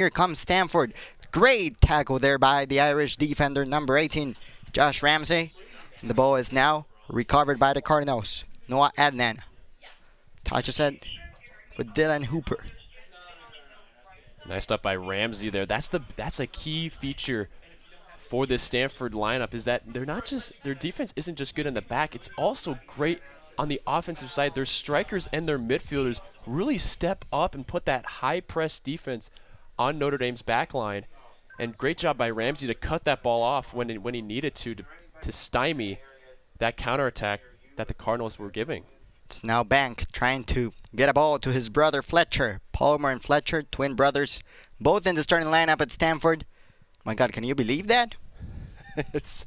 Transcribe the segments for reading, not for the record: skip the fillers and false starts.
Here comes Stanford. Great tackle there by the Irish defender, number 18, Josh Ramsey. And the ball is now recovered by the Cardinals. Noah Adnan touches it with Dylan Hooper. Nice stuff by Ramsey there. That's a key feature for this Stanford lineup, is that their defense isn't just good in the back, it's also great on the offensive side. Their strikers and their midfielders really step up and put that high press defense on Notre Dame's back line. And great job by Ramsey to cut that ball off when he needed to stymie that counterattack that the Cardinals were giving. It's now Bank trying to get a ball to his brother Fletcher. Palmer and Fletcher, twin brothers, both in the starting lineup at Stanford. My God, can you believe that? It's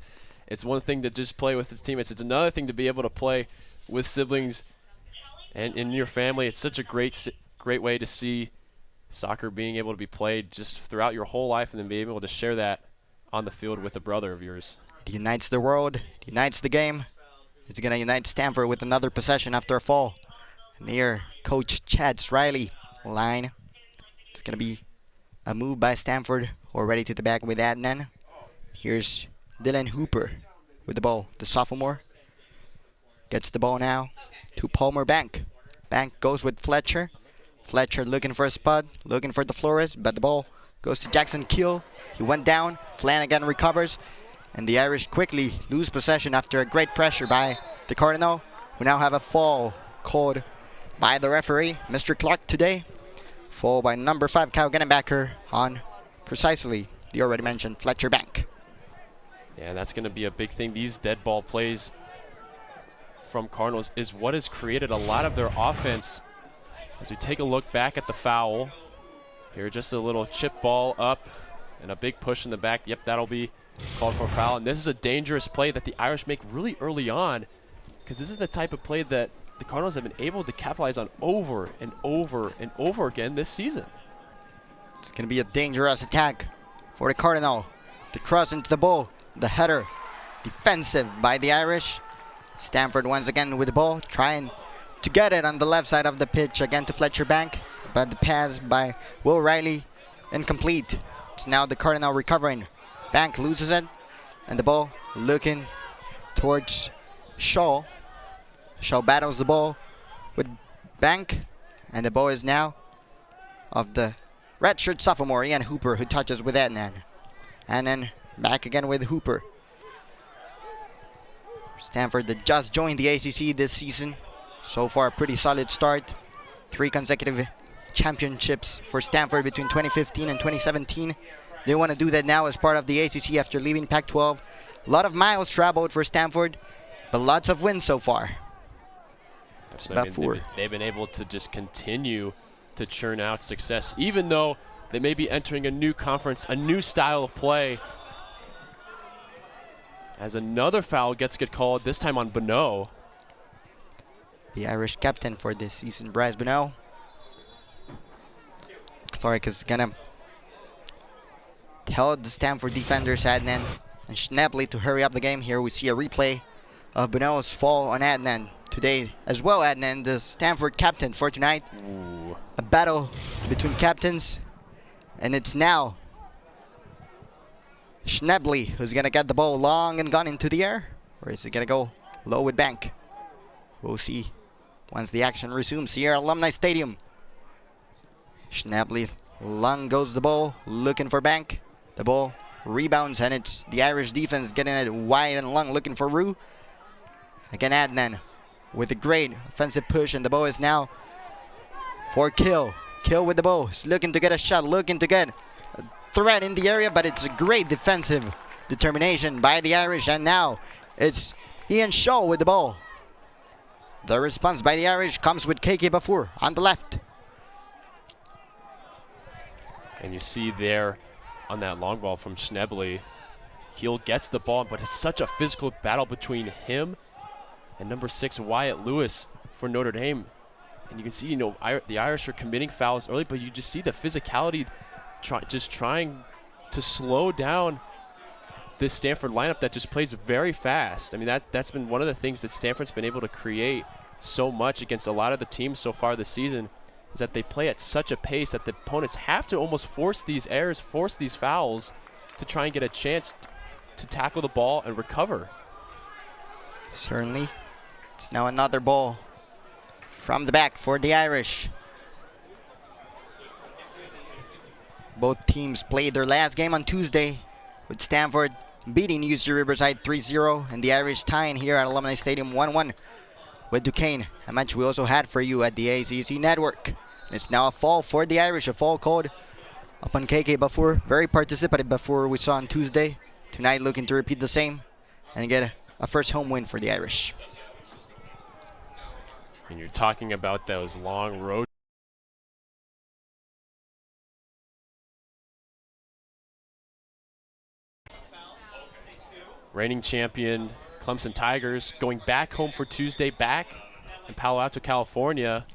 one thing to just play with the teammates. It's another thing to be able to play with siblings and in your family. It's such a great way to see soccer being able to be played just throughout your whole life, and then be able to share that on the field with a brother of yours. It unites the world, it unites the game. It's going to unite Stanford with another possession after a fall near Coach Chad's Riley line. It's going to be a move by Stanford, already to the back with Adnan. Here's Dylan Hooper with the ball. The sophomore gets the ball now to Palmer Bank. Bank goes with Fletcher. Fletcher looking for a spot, looking for the Flores, but the ball goes to Jackson Keel. He went down. Flanagan recovers. And the Irish quickly lose possession after a great pressure by the Cardinal, who now have a foul called by the referee, Mr. Clark, today. Foul by number 5, Kyle Gennebacker, on precisely the already mentioned Fletcher Bank. Yeah, that's going to be a big thing. These dead ball plays from Cardinals is what has created a lot of their offense. As we take a look back at the foul, here just a little chip ball up and a big push in the back. Yep, that'll be called for a foul. And this is a dangerous play that the Irish make really early on, because this is the type of play that the Cardinals have been able to capitalize on over and over and over again this season. It's going to be a dangerous attack for the Cardinal. The cross into the ball, the header, defensive by the Irish. Stanford once again with the ball, trying to get it on the left side of the pitch again to Fletcher Bank, but the pass by Will Riley incomplete. It's now the Cardinal recovering. Bank loses it, and the ball looking towards Shaw. Shaw battles the ball with Bank, and the ball is now of the redshirt sophomore Ian Hooper, who touches with Adnan. And then back again with Hooper. Stanford that just joined the ACC this season. So far, a pretty solid start. 3 consecutive championships for Stanford between 2015 and 2017. They want to do that now as part of the ACC after leaving Pac-12. A lot of miles traveled for Stanford, but lots of wins so far. That's about 4. They've been able to just continue to churn out success, even though they may be entering a new conference, a new style of play. As another foul gets called, this time on Bonneau. The Irish captain for this season, Bryce Bonneau. Clark is going to tell the Stanford defenders, Adnan and Schnebley, to hurry up the game. Here we see a replay of Bonneau's fall on Adnan today as well. Adnan, the Stanford captain for tonight. Ooh. A battle between captains, and it's now Schnebley who's going to get the ball long and gone into the air, or is it going to go low with Bank? We'll see once the action resumes here at Alumni Stadium. Schnebley, long goes the ball, looking for Bank. The ball rebounds, and it's the Irish defense getting it wide and long, looking for Rue. Again, Adnan with a great offensive push, and the ball is now for Kill. Kill with the ball. He's looking to get a shot, looking to get a threat in the area, but it's a great defensive determination by the Irish, and now it's Ian Shaw with the ball. The response by the Irish comes with KK Bafour on the left. And you see there on that long ball from Schnebley, Heel gets the ball, but it's such a physical battle between him and number 6, Wyatt Lewis for Notre Dame. And you can see, the Irish are committing fouls early, but you just see the physicality just trying to slow down this Stanford lineup that just plays very fast. I mean, that's been one of the things that Stanford's been able to create so much against a lot of the teams so far this season, is that they play at such a pace that the opponents have to almost force these errors, force these fouls to try and get a chance to tackle the ball and recover. Certainly. It's now another ball from the back for the Irish. Both teams played their last game on Tuesday, with Stanford beating UC Riverside 3-0 and the Irish tying here at Alumni Stadium 1-1 with Duquesne, a match we also had for you at the ACC network. And it's now a fall for the Irish, a fall called upon KK Bafour. Very participative Bafour we saw on Tuesday. Tonight looking to repeat the same and get a first home win for the Irish. And you're talking about those long road. Reigning champion Clemson Tigers going back home for Tuesday, back in Palo Alto, California,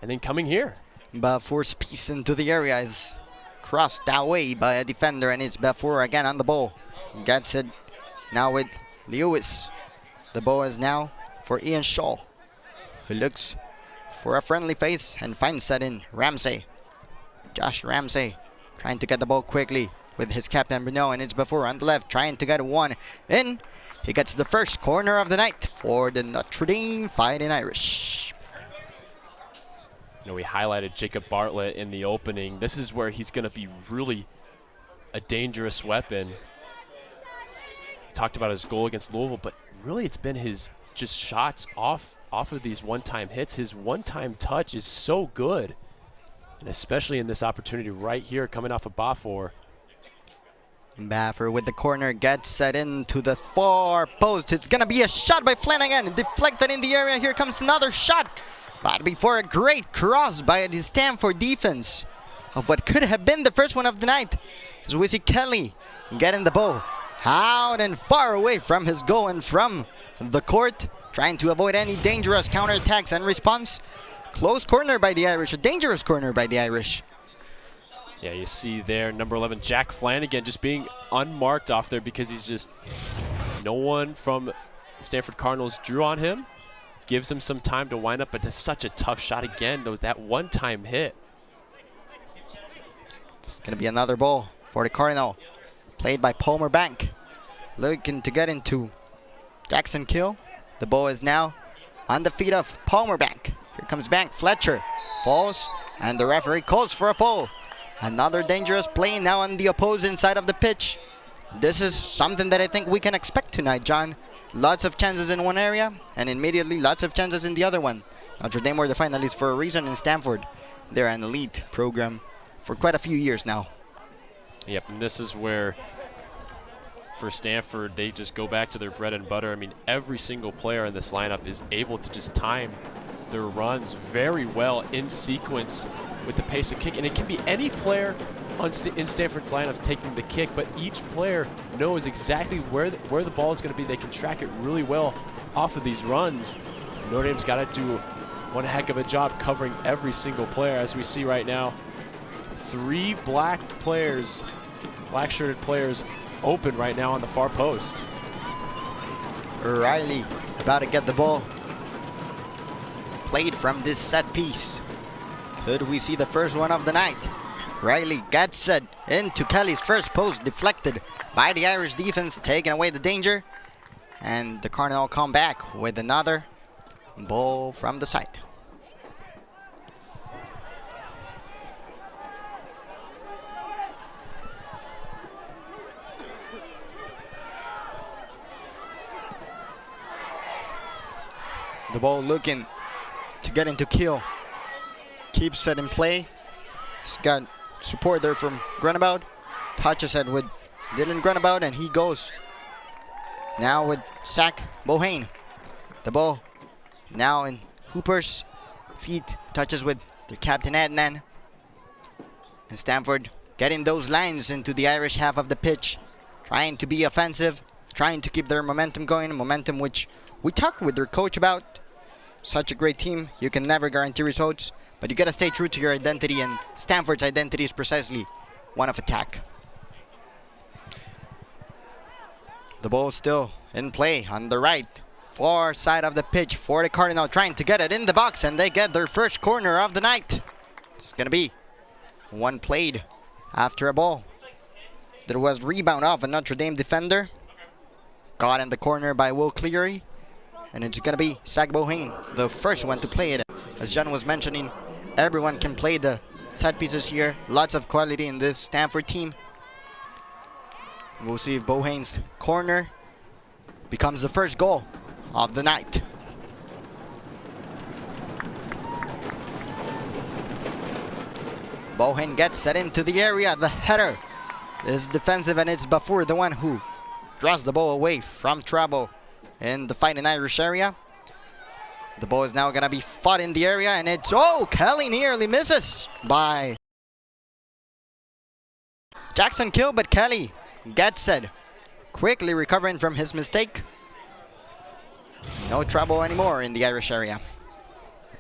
and then coming here. Bafour's piece into the area is crossed that way by a defender, and it's Bafour again on the ball. Gets it now with Lewis. The ball is now for Ian Shaw, who looks for a friendly face and finds that in Ramsey. Josh Ramsey trying to get the ball quickly with his captain Bruno, and it's Bafour on the left trying to get one in. He gets the first corner of the night for the Notre Dame Fighting Irish. You know, we highlighted Jacob Bartlett in the opening. This is where he's going to be really a dangerous weapon. Talked about his goal against Louisville, but really it's been his just shots off of these one-time hits. His one-time touch is so good, and especially in this opportunity right here coming off of Bafour. Bafour with the corner gets set into the far post. It's going to be a shot by Flanagan. Deflected in the area. Here comes another shot. But before a great cross by the Stanford defense of what could have been the first one of the night, as we see Kelly getting the ball out and far away from his goal and from the court, trying to avoid any dangerous counterattacks and response. Close corner by the Irish, a dangerous corner by the Irish. Yeah, you see there, number 11, Jack Flanagan, just being unmarked off there because he's just, no one from Stanford Cardinals drew on him. Gives him some time to wind up, but it's such a tough shot again, though, that one-time hit. It's going to be another ball for the Cardinal, played by Palmer Bank. Looking to get into Jackson Kill. The ball is now on the feet of Palmer Bank. Here comes Bank. Fletcher falls, and the referee calls for a foul. Another dangerous play now on the opposing side of the pitch. This is something that I think we can expect tonight, John. Lots of chances in one area, and immediately lots of chances in the other one. Notre Dame were the finalists for a reason in Stanford. They're an elite program for quite a few years now. Yep, and this is where, for Stanford, they just go back to their bread and butter. I mean, every single player in this lineup is able to just time their runs very well in sequence with the pace of kick, and it can be any player in Stanford's lineup taking the kick, but each player knows exactly where the ball is going to be. They can track it really well off of these runs. Notre Dame's got to do one heck of a job covering every single player, as we see right now. 3 black-shirted players open right now on the far post. Riley about to get the ball. Played from this set piece. Could we see the first one of the night? Riley gets it into Kelly's first post, deflected by the Irish defense, taking away the danger. And the Cardinal come back with another ball from the side. The ball looking to get into Kill. Keeps it in play. He's got support there from Grenabout. Touches it with Dylan Grenabout, and he goes now with Zach Bohane. The ball now in Hooper's feet. Touches with the captain Adnan. And Stanford getting those lines into the Irish half of the pitch. Trying to be offensive. Trying to keep their momentum going. Momentum which we talked with their coach about. Such a great team. You can never guarantee results, but you got to stay true to your identity, and Stanford's identity is precisely one of attack. The ball still in play on the right, far side of the pitch for the Cardinal, trying to get it in the box, and they get their first corner of the night. It's going to be one played after a ball. There was rebound off a Notre Dame defender. Got in the corner by Will Cleary. And it's going to be Zach Bohane, the first one to play it. As John was mentioning, everyone can play the set pieces here. Lots of quality in this Stanford team. We'll see if Bohane's corner becomes the first goal of the night. Bohane gets set into the area. The header is defensive, and it's Bafour, the one who draws the ball away from trouble in the Fighting Irish area. The ball is now going to be fought in the area, and it's, oh, Kelly nearly misses by Jackson Kill, but Kelly gets it, quickly recovering from his mistake. No trouble anymore in the Irish area.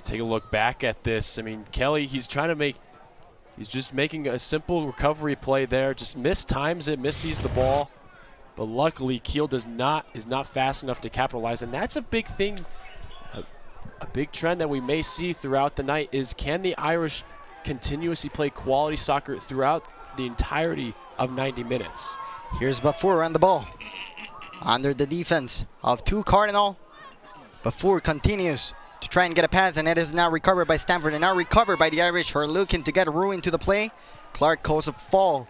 Take a look back at this. I mean, Kelly, he's just making a simple recovery play there. Just mistimes it, missees the ball. But luckily, Kiel is not fast enough to capitalize. And that's a big thing, a big trend that we may see throughout the night is, can the Irish continuously play quality soccer throughout the entirety of 90 minutes? Here's Bafour on the ball. Under the defense of 2 Cardinal. Bafour continues to try and get a pass, and it is now recovered by Stanford and now recovered by the Irish, who are looking to get Rue into the play. Clark calls a fall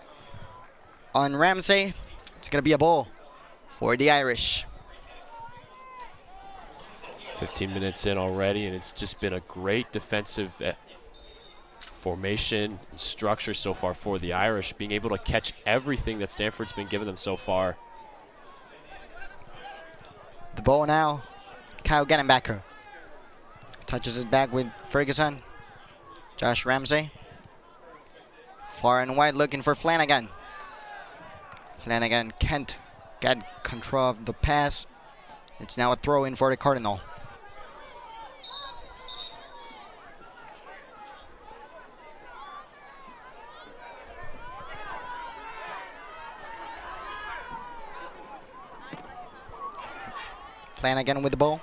on Ramsey. It's going to be a ball for the Irish. 15 minutes in already, and it's just been a great defensive formation and structure so far for the Irish, being able to catch everything that Stanford's been giving them so far. The ball now, Kyle Gettenbacker. Touches it back with Ferguson. Josh Ramsey. Far and wide looking for Flanagan. Flanagan can't get control of the pass. It's now a throw in for the Cardinal. Flanagan with the ball.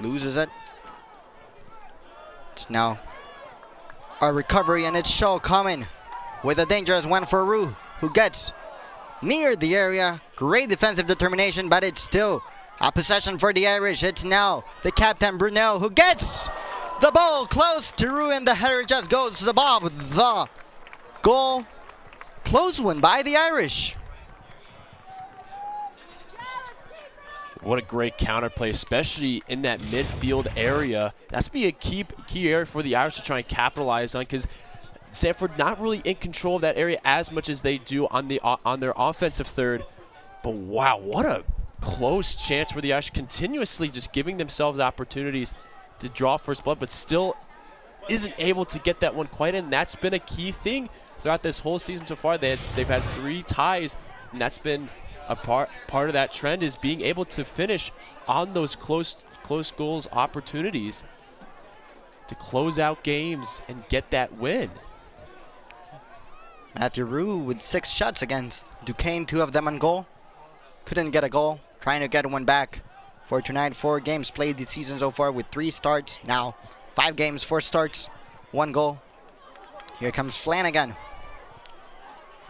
Loses it. It's now a recovery, and it's Shaw coming with a dangerous one for Rue, who gets near the area. Great defensive determination, but it's still a possession for the Irish. It's now the captain, Brunel, who gets the ball close to Rue, and the header just goes above the goal. Close one by the Irish. What a great counterplay, especially in that midfield area. That's be a key area for the Irish to try and capitalize on, because Stanford not really in control of that area as much as they do on their offensive third. But wow, what a close chance for the Irish, continuously just giving themselves opportunities to draw first blood, but still isn't able to get that one quite in. That's been a key thing throughout this whole season so far. They've had 3 ties, and that's been a part of that trend, is being able to finish on those close goals opportunities to close out games and get that win. Matthew Rue with 6 shots against Duquesne, 2 of them on goal. Couldn't get a goal, trying to get one back for tonight. 4 games played this season so far with 3 starts. Now 5 games, 4 starts, 1 goal. Here comes Flanagan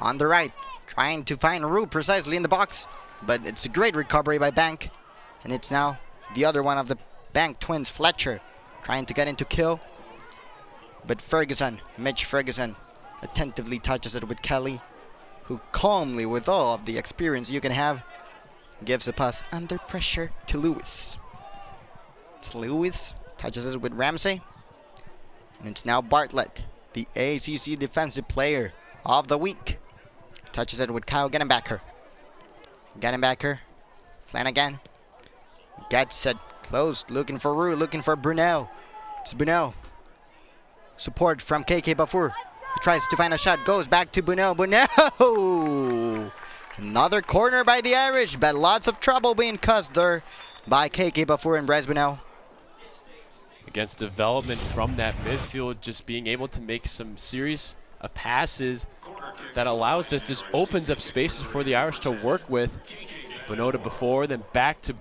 on the right, trying to find Rue precisely in the box, but it's a great recovery by Bank, and it's now the other one of the Bank twins, Fletcher, trying to get into Kill, but Ferguson, Mitch Ferguson, attentively touches it with Kelly, who calmly, with all of the experience you can have, gives a pass under pressure to Lewis. It's Lewis, touches it with Ramsey, and it's now Bartlett, the ACC Defensive Player of the Week. Touches it with Kyle Gettenbacker. Gettenbacker, Flanagan, gets it close, looking for Rue, looking for Brunel. It's Brunel. Support from KK Bafour. He tries to find a shot, goes back to Brunel. Brunel! Another corner by the Irish, but lots of trouble being caused there by KK Bafour and Bryce Brunel. Against development from that midfield, just being able to make some series of passes that allows this, just opens up spaces for the Irish to work with. Bonneau to before, then back to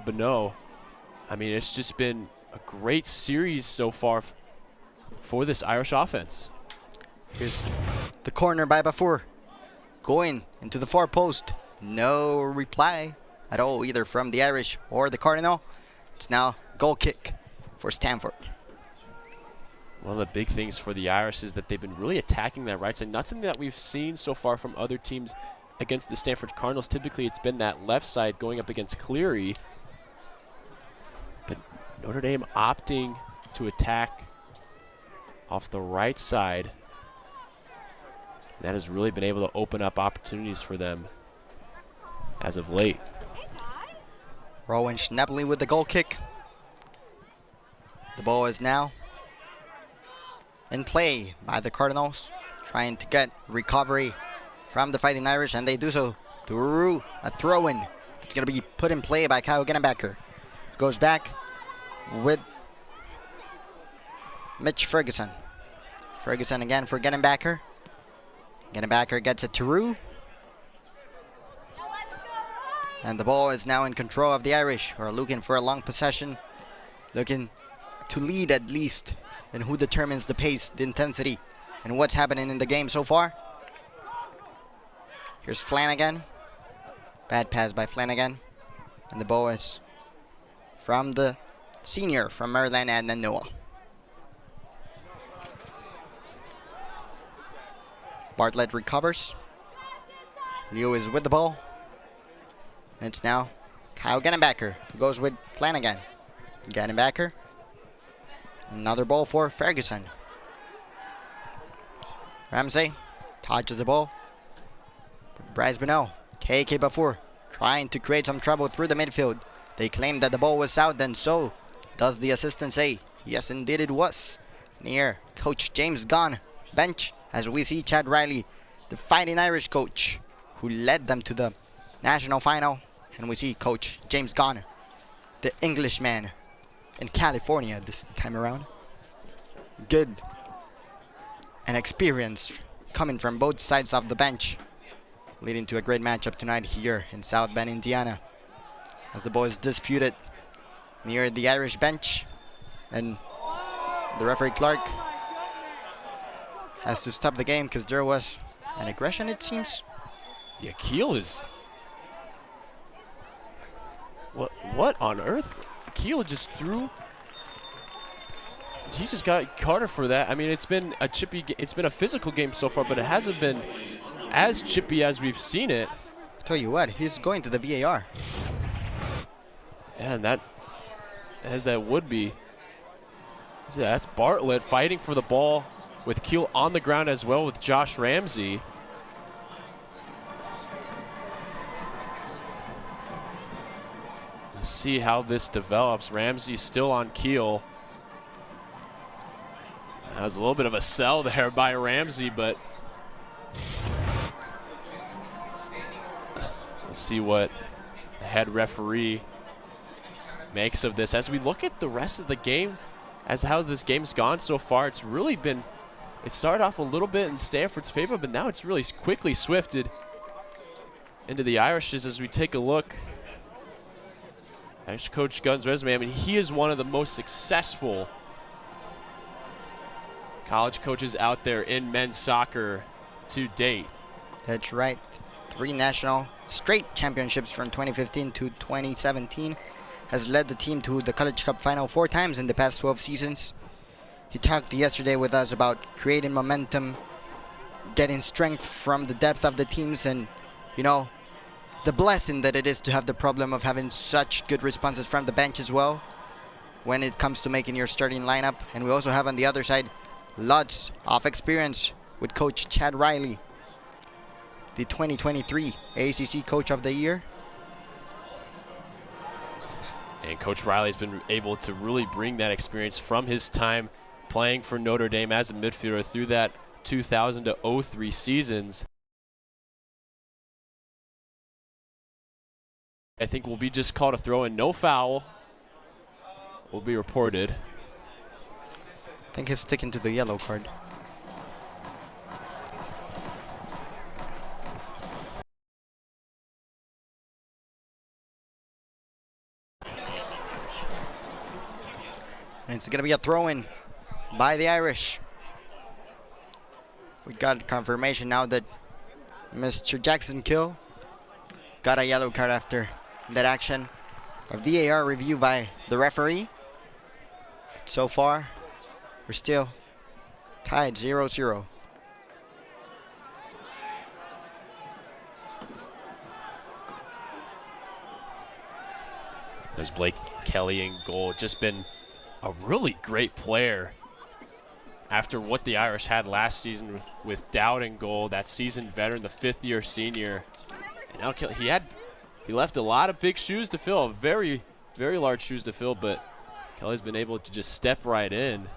Bonneau. I mean, it's just been a great series so far for this Irish offense. Here's the corner by Bafour. Going into the far post. No reply at all, either from the Irish or the Cardinal. It's now goal kick for Stanford. One of the big things for the Irish is that they've been really attacking that right side. Not something that we've seen so far from other teams against the Stanford Cardinals. Typically, it's been that left side going up against Cleary. But Notre Dame opting to attack off the right side. That has really been able to open up opportunities for them as of late. Rowan Schnebley with the goal kick. The ball is now in play by the Cardinals, trying to get recovery from the Fighting Irish, and they do so through a throw-in. It's going to be put in play by Kyle Gennebacker. Goes back with Mitch Ferguson. Ferguson again for Gennebacker. Gennebacker gets it to Rue. And the ball is now in control of the Irish, who are looking for a long possession, looking to lead at least, and who determines the pace, the intensity, and what's happening in the game so far. Here's Flanagan. Bad pass by Flanagan. And the ball is from the senior from Maryland, and then Noah. Bartlett recovers. Leo is with the ball. And it's now Kyle Gennebacker who goes with Flanagan. Gennebacker. Another ball for Ferguson. Ramsey touches the ball. Bryce Bonneau. KK Bafour trying to create some trouble through the midfield. They claim that the ball was out, and so does the assistant say. Yes, indeed it was. Near Coach James Gunn bench, as we see Chad Riley, the Fighting Irish coach, who led them to the national final. And we see Coach James Gunn, the Englishman in California this time around. Good and experience coming from both sides of the bench, leading to a great matchup tonight here in South Bend, Indiana, as the ball is disputed near the Irish bench, and the referee Clark has to stop the game because there was an aggression, it seems. Yeah, Keel is... What on earth? Keel just threw... He just got Carter for that. I mean, it's been a chippy... It's been a physical game so far, but it hasn't been as chippy as we've seen it. I tell you what, he's going to the VAR. Yeah, and that... As that would be... Yeah, that's Bartlett fighting for the ball with Keel on the ground as well with Josh Ramsey. Let's see how this develops. Ramsey still on Keel. That was a little bit of a sell there by Ramsey, but let's see what the head referee makes of this. As we look at the rest of the game, as how this game's gone so far, it's really been, it started off a little bit in Stanford's favor, but now it's really quickly swifted into the Irish's. As we take a look at Coach Gunn's resume, I mean, he is one of the most successful college coaches out there in men's soccer to date. That's right. 3 national straight championships from 2015 to 2017. Has led the team to the College Cup final 4 times in the past 12 seasons. He talked yesterday with us about creating momentum, getting strength from the depth of the teams, and, you know, the blessing that it is to have the problem of having such good responses from the bench as well when it comes to making your starting lineup. And we also have on the other side lots of experience with Coach Chad Riley, the 2023 ACC Coach of the Year. And Coach Riley's been able to really bring that experience from his time playing for Notre Dame as a midfielder through that 2000 to 03 seasons. I think will be just called a throw and no foul will be reported. I think he's sticking to the yellow card. And it's going to be a throw-in by the Irish. We got confirmation now that Mr. Jackson Kill got a yellow card after that action. A VAR review by the referee. So far, we're still tied 0-0. There's Blake Kelly in goal. Just been a really great player after what the Irish had last season with Dowd in goal, that seasoned veteran, the fifth-year senior. And now Kelly, he left a lot of big shoes to fill, very, very large shoes to fill, but Kelly's been able to just step right in.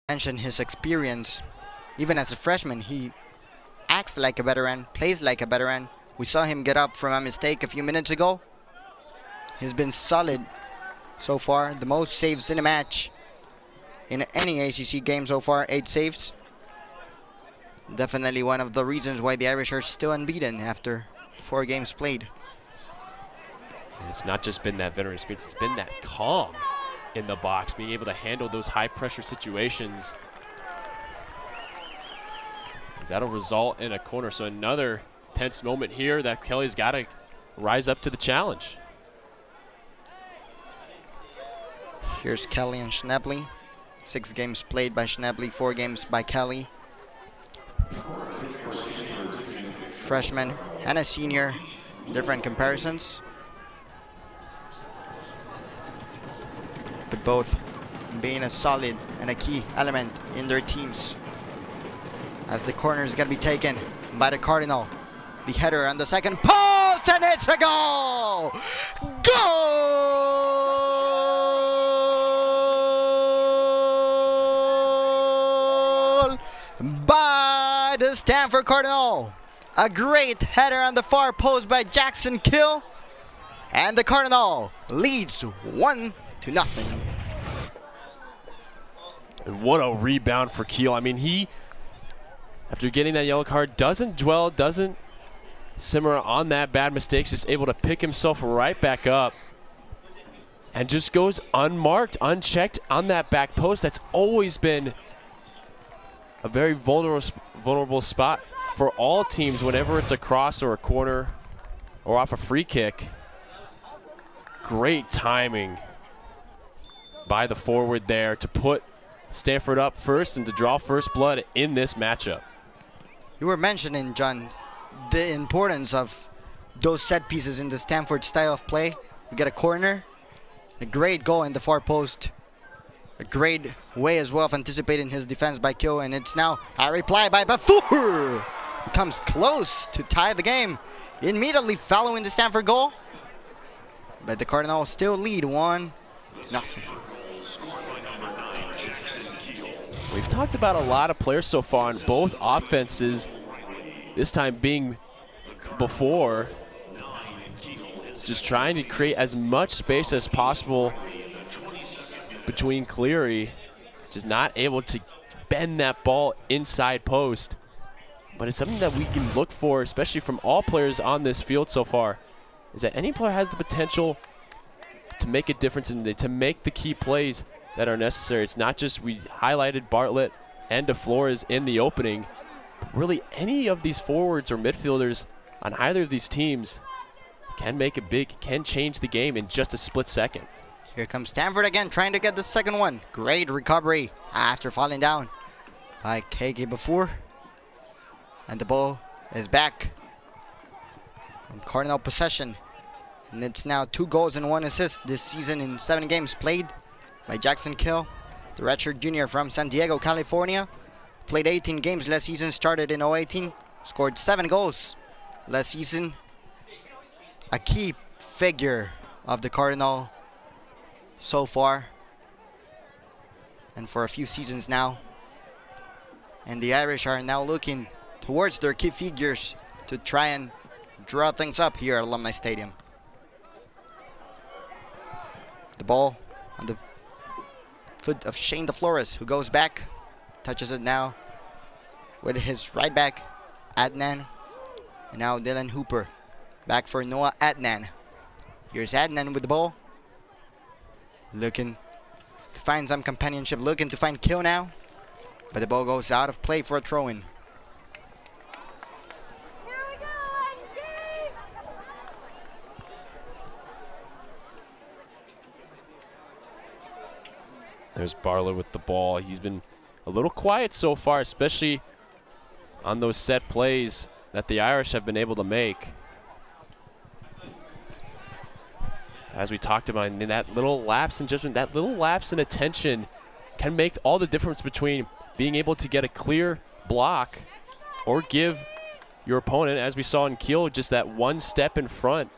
Mention his experience. Even as a freshman, he acts like a veteran, plays like a veteran. We saw him get up from a mistake a few minutes ago. He's been solid so far. The most saves in a match in any ACC game so far, 8 saves. Definitely one of the reasons why the Irish are still unbeaten after 4 games played. And it's not just been that veteran experience, it's been that calm in the box, being able to handle those high-pressure situations. That'll result in a corner. So another tense moment here that Kelly's got to rise up to the challenge. Here's Kelly and Schnably. 6 games played by Schnably, 4 games by Kelly. Freshman and a senior, different comparisons. But both being a solid and a key element in their teams. As the corner is going to be taken by the Cardinal. The header on the second post, and it's a goal! Goal by the Stanford Cardinal. A great header on the far post by Jackson Kill. And the Cardinal leads 1-0. And what a rebound for Keel. I mean, he, after getting that yellow card, doesn't dwell, doesn't simmer on that bad mistakes, just able to pick himself right back up and just goes unmarked, unchecked on that back post. That's always been a very vulnerable spot for all teams whenever it's a cross or a corner or off a free kick. Great timing by the forward there to put Stanford up first and to draw first blood in this matchup. You were mentioning, John, the importance of those set pieces in the Stanford style of play. We get a corner, a great goal in the far post, a great way as well of anticipating his defense by Kyo, and it's now a reply by Bafour. Comes close to tie the game immediately following the Stanford goal, but the Cardinals still lead 1-0. We've talked about a lot of players so far on both offenses, this time being before, just trying to create as much space as possible between Cleary, just not able to bend that ball inside post. But it's something that we can look for, especially from all players on this field so far, is that any player has the potential to make a difference and to make the key plays that are necessary. It's not just, we highlighted Bartlett and DeFlores in the opening. Really, any of these forwards or midfielders on either of these teams can change the game in just a split second. Here comes Stanford again, trying to get the second one. Great recovery after falling down by KK before. And the ball is back in Cardinal possession. And it's now 2 goals and 1 assist this season in 7 games played by Jackson Kill, the redshirt junior from San Diego, California. Played 18 games last season, started in 2018, scored 7 goals last season. A key figure of the Cardinal so far and for a few seasons now. And the Irish are now looking towards their key figures to try and draw things up here at Alumni Stadium. The ball on the foot of Shane DeFlores, who goes back, touches it now with his right back, Adnan. And now Dylan Hooper back for Noah Adnan. Here's Adnan with the ball. Looking to find some companionship, looking to find kill now. But the ball goes out of play for a throw-in. There's Barlow with the ball. He's been a little quiet so far, especially on those set plays that the Irish have been able to make. As we talked about, in that little lapse in judgment, that little lapse in attention can make all the difference between being able to get a clear block or give your opponent, as we saw in Kiel, just that one step in front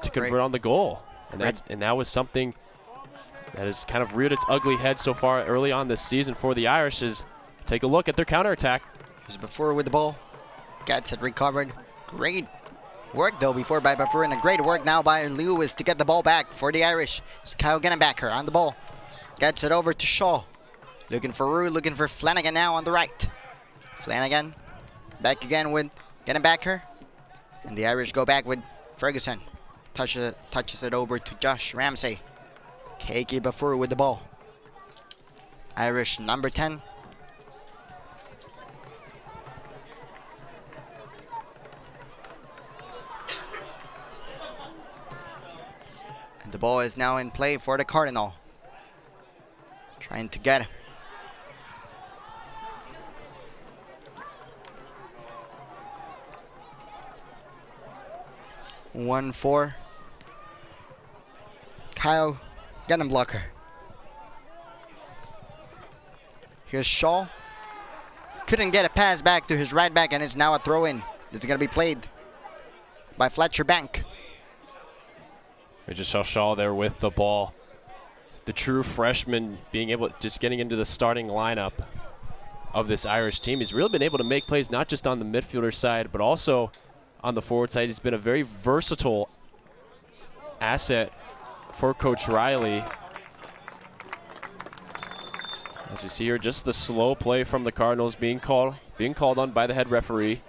to convert on the goal. And that was something that has kind of reared its ugly head so far early on this season for the Irish. Is take a look at their counterattack. Here's Bafur with the ball. Gets it recovered. Great work though before by Bafur, and a great work now by Lewis to get the ball back for the Irish. It's Kyle Gennebacker on the ball. Gets it over to Shaw. Looking for Rue, looking for Flanagan now on the right. Flanagan back again with Gennebacker. And the Irish go back with Ferguson. Touches it over to Josh Ramsey. Keiki Bafur with the ball. Irish number 10. And the ball is now in play for the Cardinal. Trying to get it. One for Kyle Gennebacker. Here's Shaw. Couldn't get a pass back to his right back, and it's now a throw-in. It's going to be played by Fletcher Bank. We just saw Shaw there with the ball. The true freshman being able, just getting into the starting lineup of this Irish team. He's really been able to make plays not just on the midfielder side, but also on the forward side. He's been a very versatile asset for Coach Riley. As we see here, just the slow play from the Cardinals being called on by the head referee.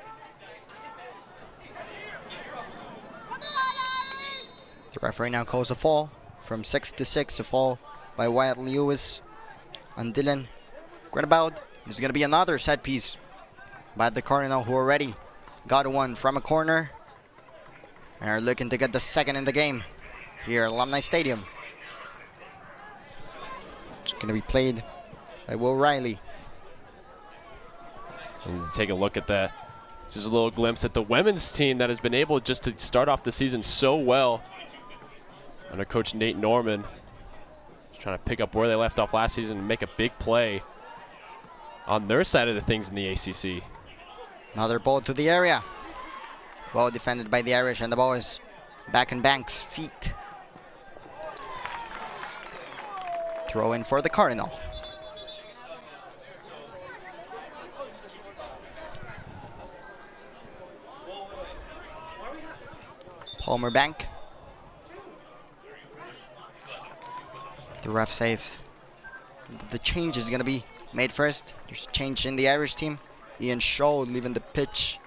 The referee now calls a fall from 6-6, a fall by Wyatt Lewis on Dylan Grenabout. There's going to be another set piece by the Cardinal, who already got one from a corner and are looking to get the second in the game here at Alumni Stadium. It's going to be played by Will Riley. And take a look at that. Just a little glimpse at the women's team that has been able just to start off the season so well under Coach Nate Norman. Just trying to pick up where they left off last season and make a big play on their side of the things in the ACC. Another ball to the area. Well defended by the Irish, and the ball is back in Banks' feet. Throw in for the Cardinal. Palmer Bank. The ref says the change is going to be made first. There's a change in the Irish team. Ian Shaw leaving the pitch.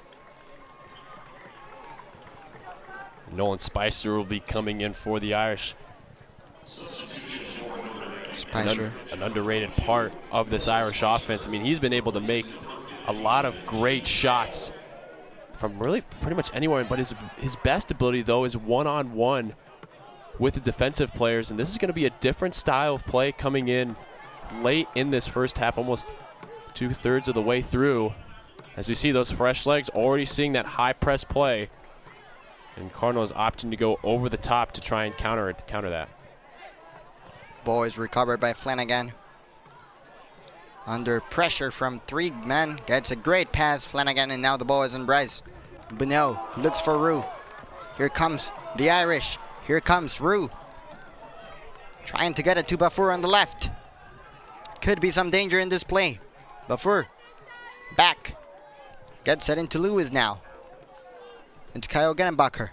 Nolan Spicer will be coming in for the Irish. Spicer. An underrated part of this Irish offense. I mean, he's been able to make a lot of great shots from really pretty much anywhere, but his best ability, though, is one-on-one with the defensive players, and this is going to be a different style of play coming in late in this first half, almost 2/3 of the way through, as we see those fresh legs already seeing that high press play, and Cardinals opting to go over the top to try and counter that. Ball is recovered by Flanagan. Under pressure from three men, gets a great pass, Flanagan, and now the ball is in Bryce. Bunnell looks for Rue. Here comes the Irish. Here comes Rue. Trying to get it to Bafur on the left. Could be some danger in this play. Bafur back. Gets it into Lewis now. It's Kyle Gennebacker.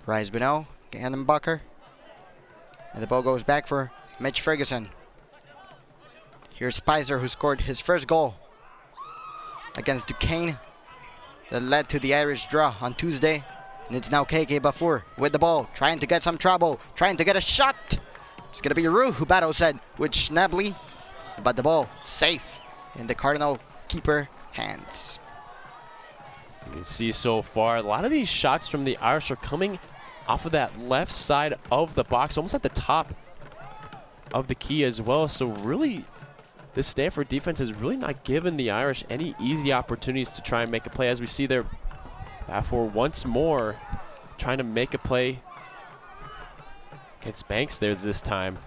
Bryce Bunnell, Gennebacker. And the ball goes back for Mitch Ferguson. Here's Spicer, who scored his first goal against Duquesne that led to the Irish draw on Tuesday. And it's now KK Bafur with the ball, trying to get some trouble, trying to get a shot. It's going to be Rue who battles it with Schnably, but the ball safe in the Cardinal keeper hands. You can see so far, a lot of these shots from the Irish are coming off of that left side of the box, almost at the top of the key as well. So really, this Stanford defense is really not giving the Irish any easy opportunities to try and make a play. As we see there, Bafor once more trying to make a play against Banks there this time.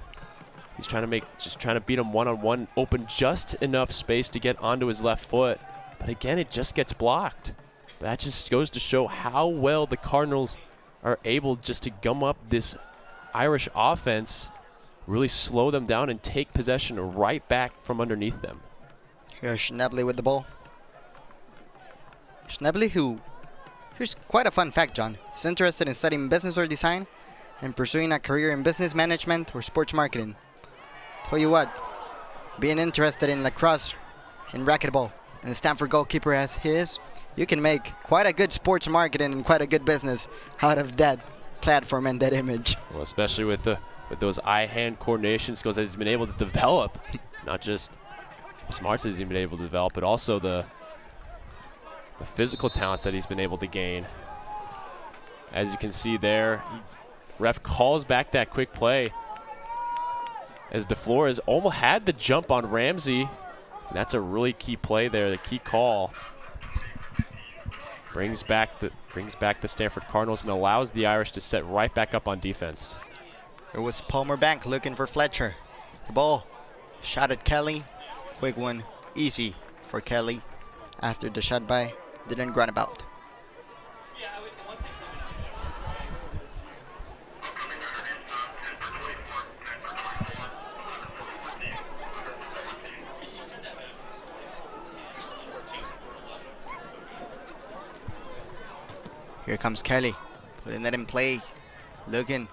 He's trying to beat him one-on-one, open just enough space to get onto his left foot. But again, it just gets blocked. That just goes to show how well the Cardinals are able just to gum up this Irish offense, really slow them down and take possession right back from underneath them. Here's Schnably with the ball. Schnably, here's quite a fun fact, John. He's interested in studying business or design and pursuing a career in business management or sports marketing. Tell you what, being interested in lacrosse and racquetball and a Stanford goalkeeper as he is, you can make quite a good sports marketing and quite a good business out of that platform and that image. Well, especially with those eye-hand coordination skills that he's been able to develop, not just the smarts that he's been able to develop, but also the physical talents that he's been able to gain. As you can see there, ref calls back that quick play as DeFlores almost had the jump on Ramsey. And that's a really key play there, the key call. Brings back the Stanford Cardinals and allows the Irish to set right back up on defense. It was Palmer Bank looking for Fletcher. The ball shot at Kelly. Quick one, easy for Kelly after the shot by didn't run about. Here comes Kelly, putting that in play, looking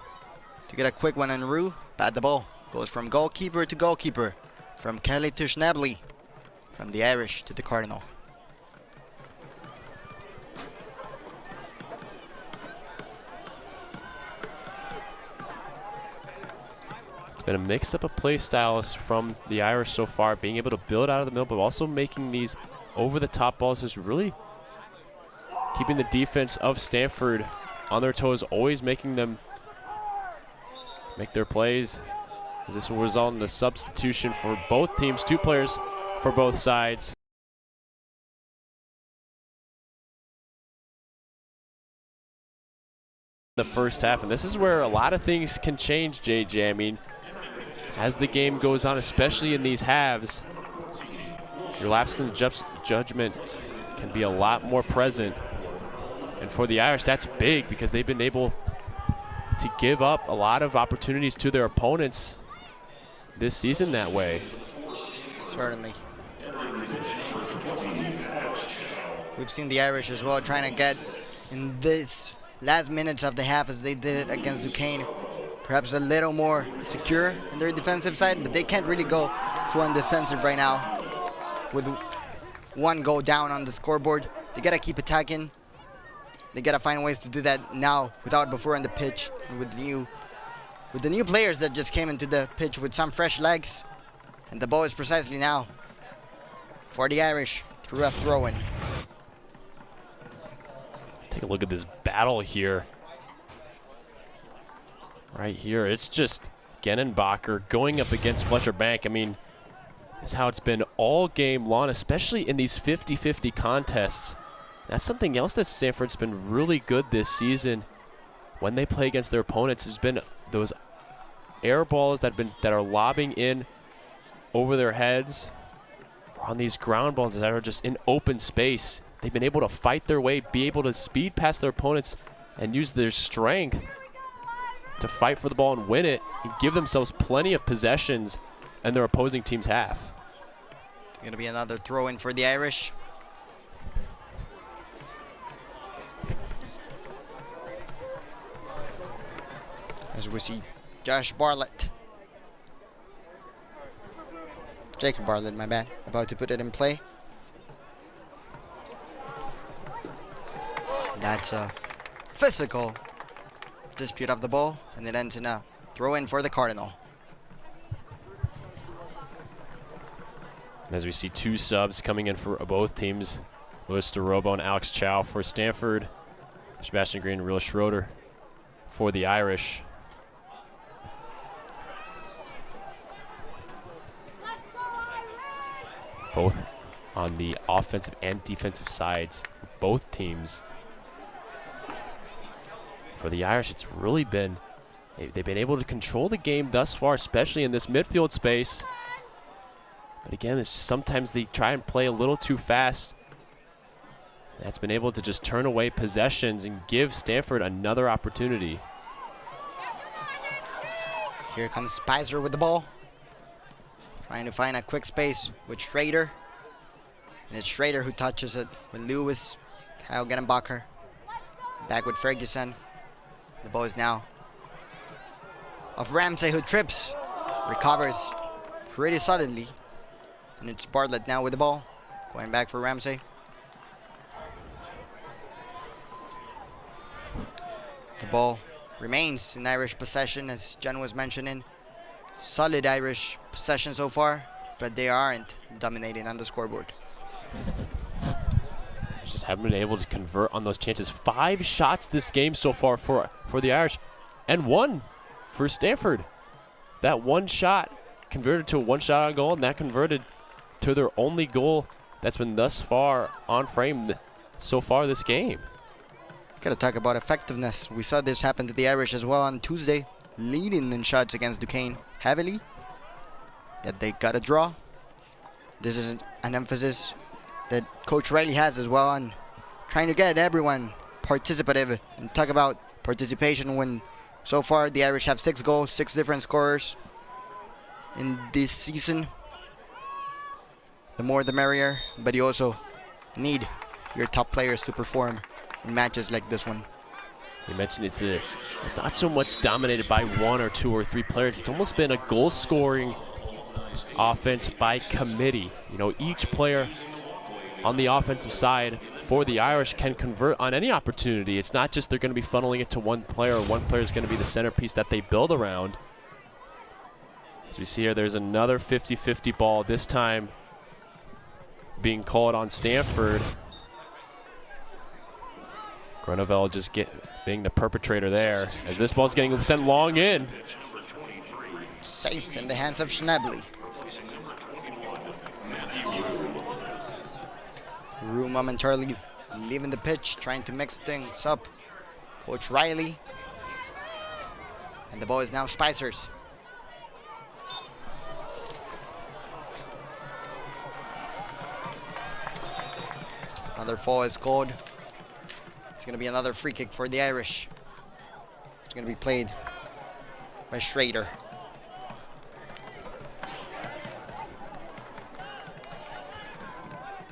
to get a quick one on Rue. Bat the ball, goes from goalkeeper to goalkeeper, from Kelly to Schnably, from the Irish to the Cardinal. It's been a mixed up of play styles from the Irish so far, being able to build out of the middle, but also making these over-the-top balls is really keeping the defense of Stanford on their toes, always making them make their plays. This will result in the substitution for both teams, 2 players for both sides. The first half, and this is where a lot of things can change, JJ. I mean, as the game goes on, especially in these halves, your lapse in judgment can be a lot more present. And for the Irish, that's big because they've been able to give up a lot of opportunities to their opponents this season that way. Certainly. We've seen the Irish as well trying to get in this last minutes of the half as they did against Duquesne, perhaps a little more secure in their defensive side, but they can't really go full on defensive right now with 1 goal down on the scoreboard. They gotta keep attacking. They gotta find ways to do that now without before on the pitch, and with the new players that just came into the pitch with some fresh legs. And the ball is precisely now for the Irish through a throw-in. Take a look at this battle here. Right here, it's just Genenbacher going up against Fletcher Bank. I mean, it's how it's been all game long, especially in these 50-50 contests. That's something else that Stanford's been really good this season when they play against their opponents. There's been those air balls that are lobbing in over their heads, or on these ground balls that are just in open space. They've been able to fight their way, be able to speed past their opponents, and use their strength to fight for the ball and win it, and give themselves plenty of possessions in their opposing team's half. It's going to be another throw-in for the Irish. As we see Jacob Bartlett, my bad, about to put it in play. That's a physical dispute of the ball, and it ends in a throw in for the Cardinal. As we see two subs coming in for both teams, Louis DeRobo and Alex Chow for Stanford, Sebastian Green and Real Schroeder for the Irish. Both on the offensive and defensive sides for both teams. For the Irish, it's really been, they've been able to control the game thus far, especially in this midfield space. But again, it's sometimes they try and play a little too fast. That's been able to just turn away possessions and give Stanford another opportunity. Here comes Spicer with the ball. Trying to find a quick space with Schrader. And it's Schrader who touches it with Lewis. Kyle Gettenbacher. Back with Ferguson. The ball is now of Ramsey, who trips. Recovers pretty suddenly. And it's Bartlett now with the ball. Going back for Ramsey. The ball remains in Irish possession, as Jen was mentioning. Solid Irish possession so far, but they aren't dominating on the scoreboard. Just haven't been able to convert on those chances. 5 shots this game so far for the Irish, and 1 for Stanford. That one shot converted to a one-shot on goal, and that converted to their only goal that's been thus far on frame so far this game. Gotta talk about effectiveness. We saw this happen to the Irish as well on Tuesday, leading in shots against Duquesne heavily. Yet they got a draw. This is an emphasis that Coach Riley has as well on trying to get everyone participative, and talk about participation when so far the Irish have 6 goals, 6 different scorers in this season. The more the merrier, but you also need your top players to perform in matches like this one. You mentioned it's not so much dominated by 1 or 2 or 3 players. It's almost been a goal-scoring offense by committee. You know, each player on the offensive side for the Irish can convert on any opportunity. It's not just they're going to be funneling it to one player, or one player is going to be the centerpiece that they build around. As we see here, there's another 50-50 ball, this time being called on Stanford. Groeneveld just being the perpetrator there, as this ball's getting sent long in. Safe in the hands of Schnebley. Rue momentarily leaving the pitch, trying to mix things up. Coach Riley. And the ball is now Spicer's. Another fall is called. It's going to be another free kick for the Irish. It's going to be played by Schrader.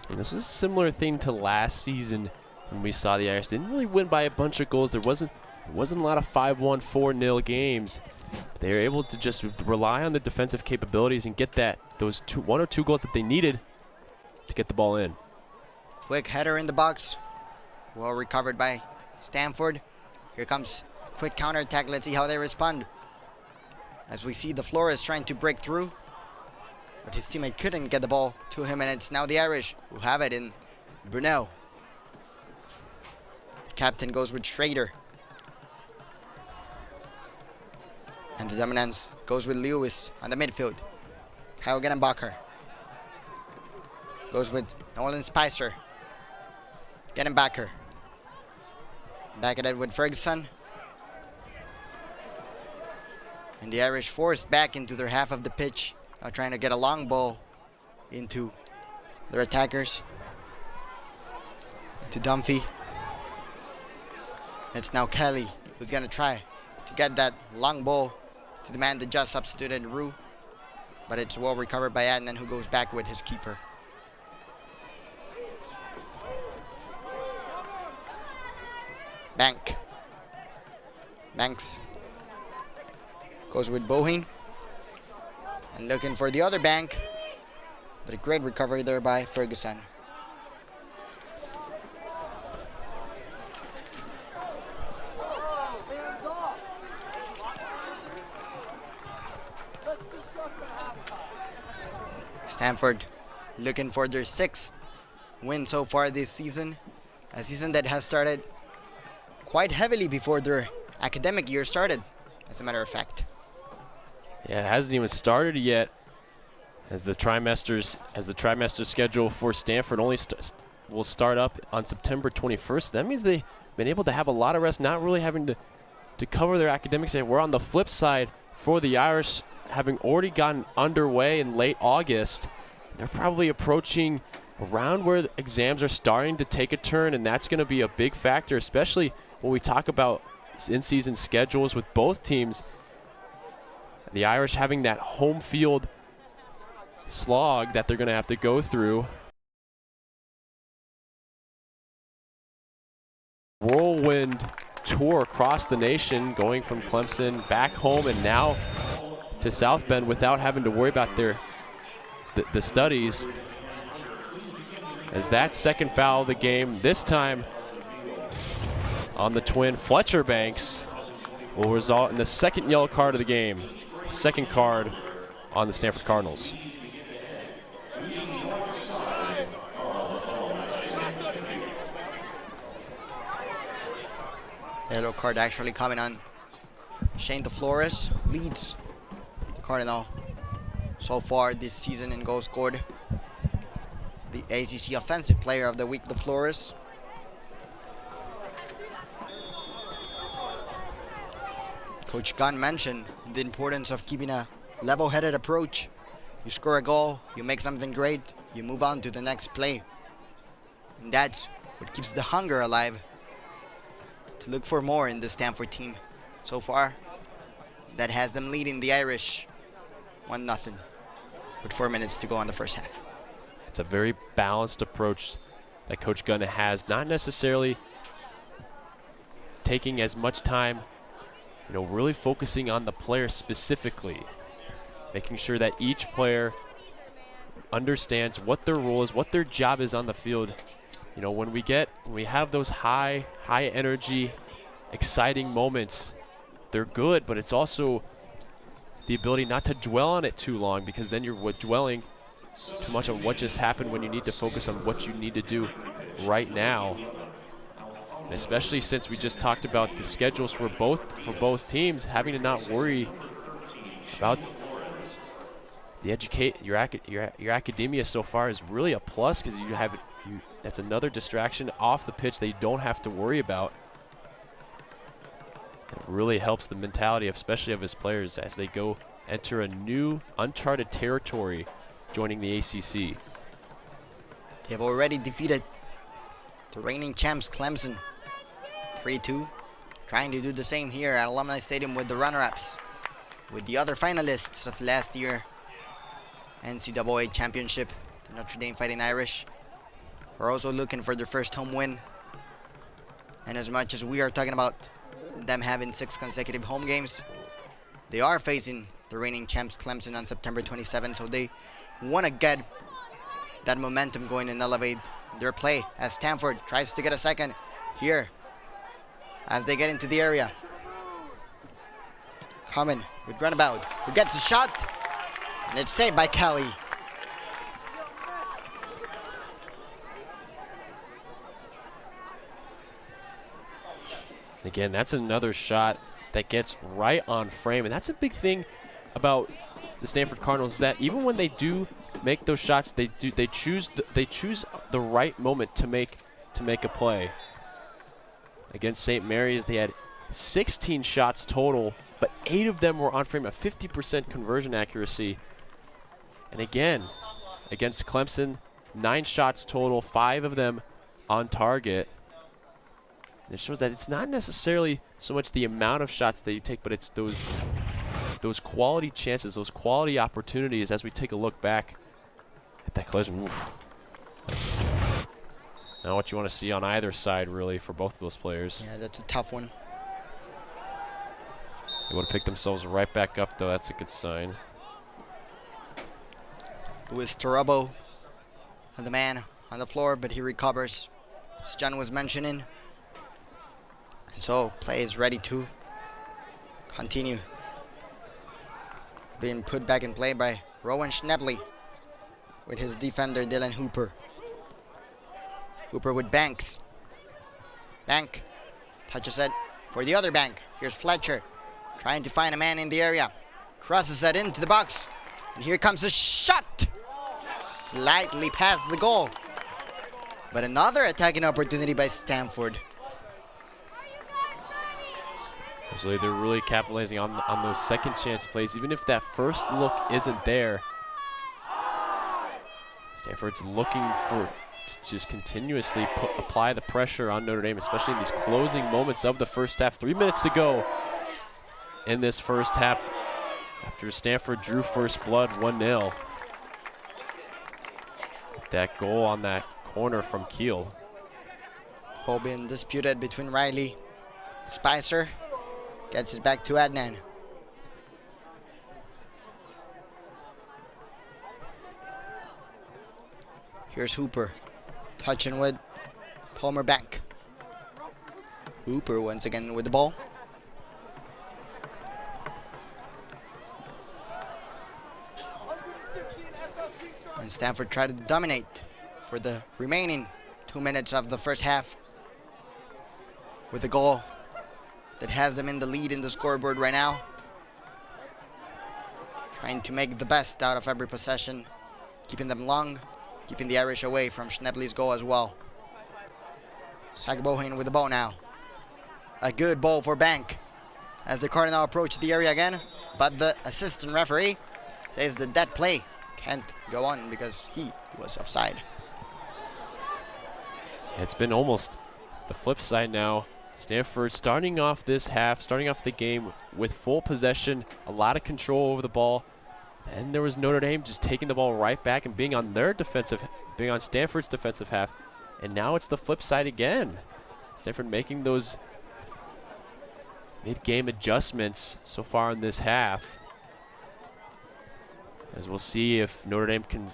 And this was a similar thing to last season when we saw the Irish didn't really win by a bunch of goals. There wasn't a lot of 5-1, 4-0 games. But they were able to just rely on the defensive capabilities and get those 1 or 2 goals that they needed to get the ball in. Quick header in the box. Well recovered by Stanford. Here comes a quick counterattack. Let's see how they respond. As we see the Flores trying to break through, but his teammate couldn't get the ball to him, and it's now the Irish who have it in Brunel. The captain goes with Schrader. And the dominance goes with Lewis on the midfield. Kyle Gettenbacher goes with Nolan Spicer. Gettenbacher. Back at it with Ferguson. And the Irish forced back into their half of the pitch. Now trying to get a long ball into their attackers. To Dunphy. It's now Kelly who's going to try to get that long ball to the man that just substituted, Rue. But it's well recovered by Adnan, who goes back with his keeper. Banks goes with Boheen. And looking for the other bank. But a great recovery there by Ferguson. Stanford looking for their 6th win so far this season. A season that has started quite heavily before their academic year started, as a matter of fact. Yeah, it hasn't even started yet. As the trimester schedule for Stanford only will start up on September 21st. That means they've been able to have a lot of rest, not really having to cover their academics. And we're on the flip side for the Irish, having already gotten underway in late August. They're probably approaching around where the exams are starting to take a turn, and that's going to be a big factor, especially when we talk about in-season schedules with both teams. The Irish having that home field slog that they're going to have to go through. Whirlwind tour across the nation, going from Clemson back home and now to South Bend without having to worry about the studies. As that second foul of the game, this time on the twin Fletcher Banks, will result in the second yellow card of the game. Second card on the Stanford Cardinals. Yellow card actually coming on Shane DeFlores, leads Cardinal so far this season in goals scored. The ACC Offensive Player of the Week, DeFlores. Coach Gunn mentioned the importance of keeping a level-headed approach. You score a goal, you make something great, you move on to the next play. And that's what keeps the hunger alive to look for more in the Stanford team. So far, that has them leading the Irish 1-0 with 4 minutes to go on the first half. It's a very balanced approach that Coach Gunn has, not necessarily taking as much time, really focusing on the player specifically, making sure that each player understands what their role is, what their job is on the field. When we have those high energy, exciting moments, they're good, but it's also the ability not to dwell on it too long, because then you're dwelling too much on what just happened when you need to focus on what you need to do right now. Especially since we just talked about the schedules for both teams, having to not worry about your academia so far is really a plus, because that's another distraction off the pitch that you don't have to worry about. It really helps the mentality, especially of his players, as they go enter a new uncharted territory, joining the ACC. They've already defeated the reigning champs Clemson 3-2. Trying to do the same here at Alumni Stadium with the runner-ups, with the other finalists of last year NCAA championship, the Notre Dame Fighting Irish. We're also looking for their first home win. And as much as we are talking about them having 6 consecutive home games, they are facing the reigning champs Clemson on September 27th, so they want to get that momentum going and elevate their play, as Stanford tries to get a second here as they get into the area. Coming with runabout, who gets a shot, and it's saved by Kelly. Again, that's another shot that gets right on frame, and that's a big thing about the Stanford Cardinals, that even when they do make those shots, they choose the right moment to make a play. Against St. Mary's, they had 16 shots total, but 8 of them were on frame, a 50% conversion accuracy. And again, against Clemson, 9 shots total, 5 of them on target. And it shows that it's not necessarily so much the amount of shots that you take, but it's those quality chances, those quality opportunities. As we take a look back at that collision, that's not what you want to see on either side, really, for both of those players. Yeah, that's a tough one. They would have picked themselves right back up, though. That's a good sign. Luis Turabo, the man on the floor, but he recovers, as John was mentioning. And so, play is ready to continue. Being put back in play by Rowan Schnebley. with his defender, Dylan Hooper. Hooper with Banks. Bank touches it for the other Bank. Here's Fletcher trying to find a man in the area. Crosses it into the box. And here comes a shot. Slightly past the goal. But another attacking opportunity by Stanford. So they're really capitalizing on those second chance plays. Even if that first look isn't there, Stanford's looking to just continuously apply the pressure on Notre Dame, especially in these closing moments of the first half. 3 minutes to go in this first half after Stanford drew first blood 1-0. That goal on that corner from Kiel. Ball being disputed between Riley. Spicer gets it back to Adnan. Here's Hooper touching with Palmer Bank. Hooper once again with the ball. And Stanford tried to dominate for the remaining 2 minutes of the first half with a goal that has them in the lead in the scoreboard right now. Trying to make the best out of every possession, keeping them long, keeping the Irish away from Schnebley's goal as well. Sagbohin with the ball now. A good ball for Bank as the Cardinal approach the area again, but the assistant referee says that play can't go on because he was offside. It's been almost the flip side now. Stanford starting off this half, starting off the game with full possession, a lot of control over the ball. And there was Notre Dame just taking the ball right back and being on Stanford's defensive half. And now it's the flip side again. Stanford making those mid-game adjustments so far in this half. As we'll see if Notre Dame can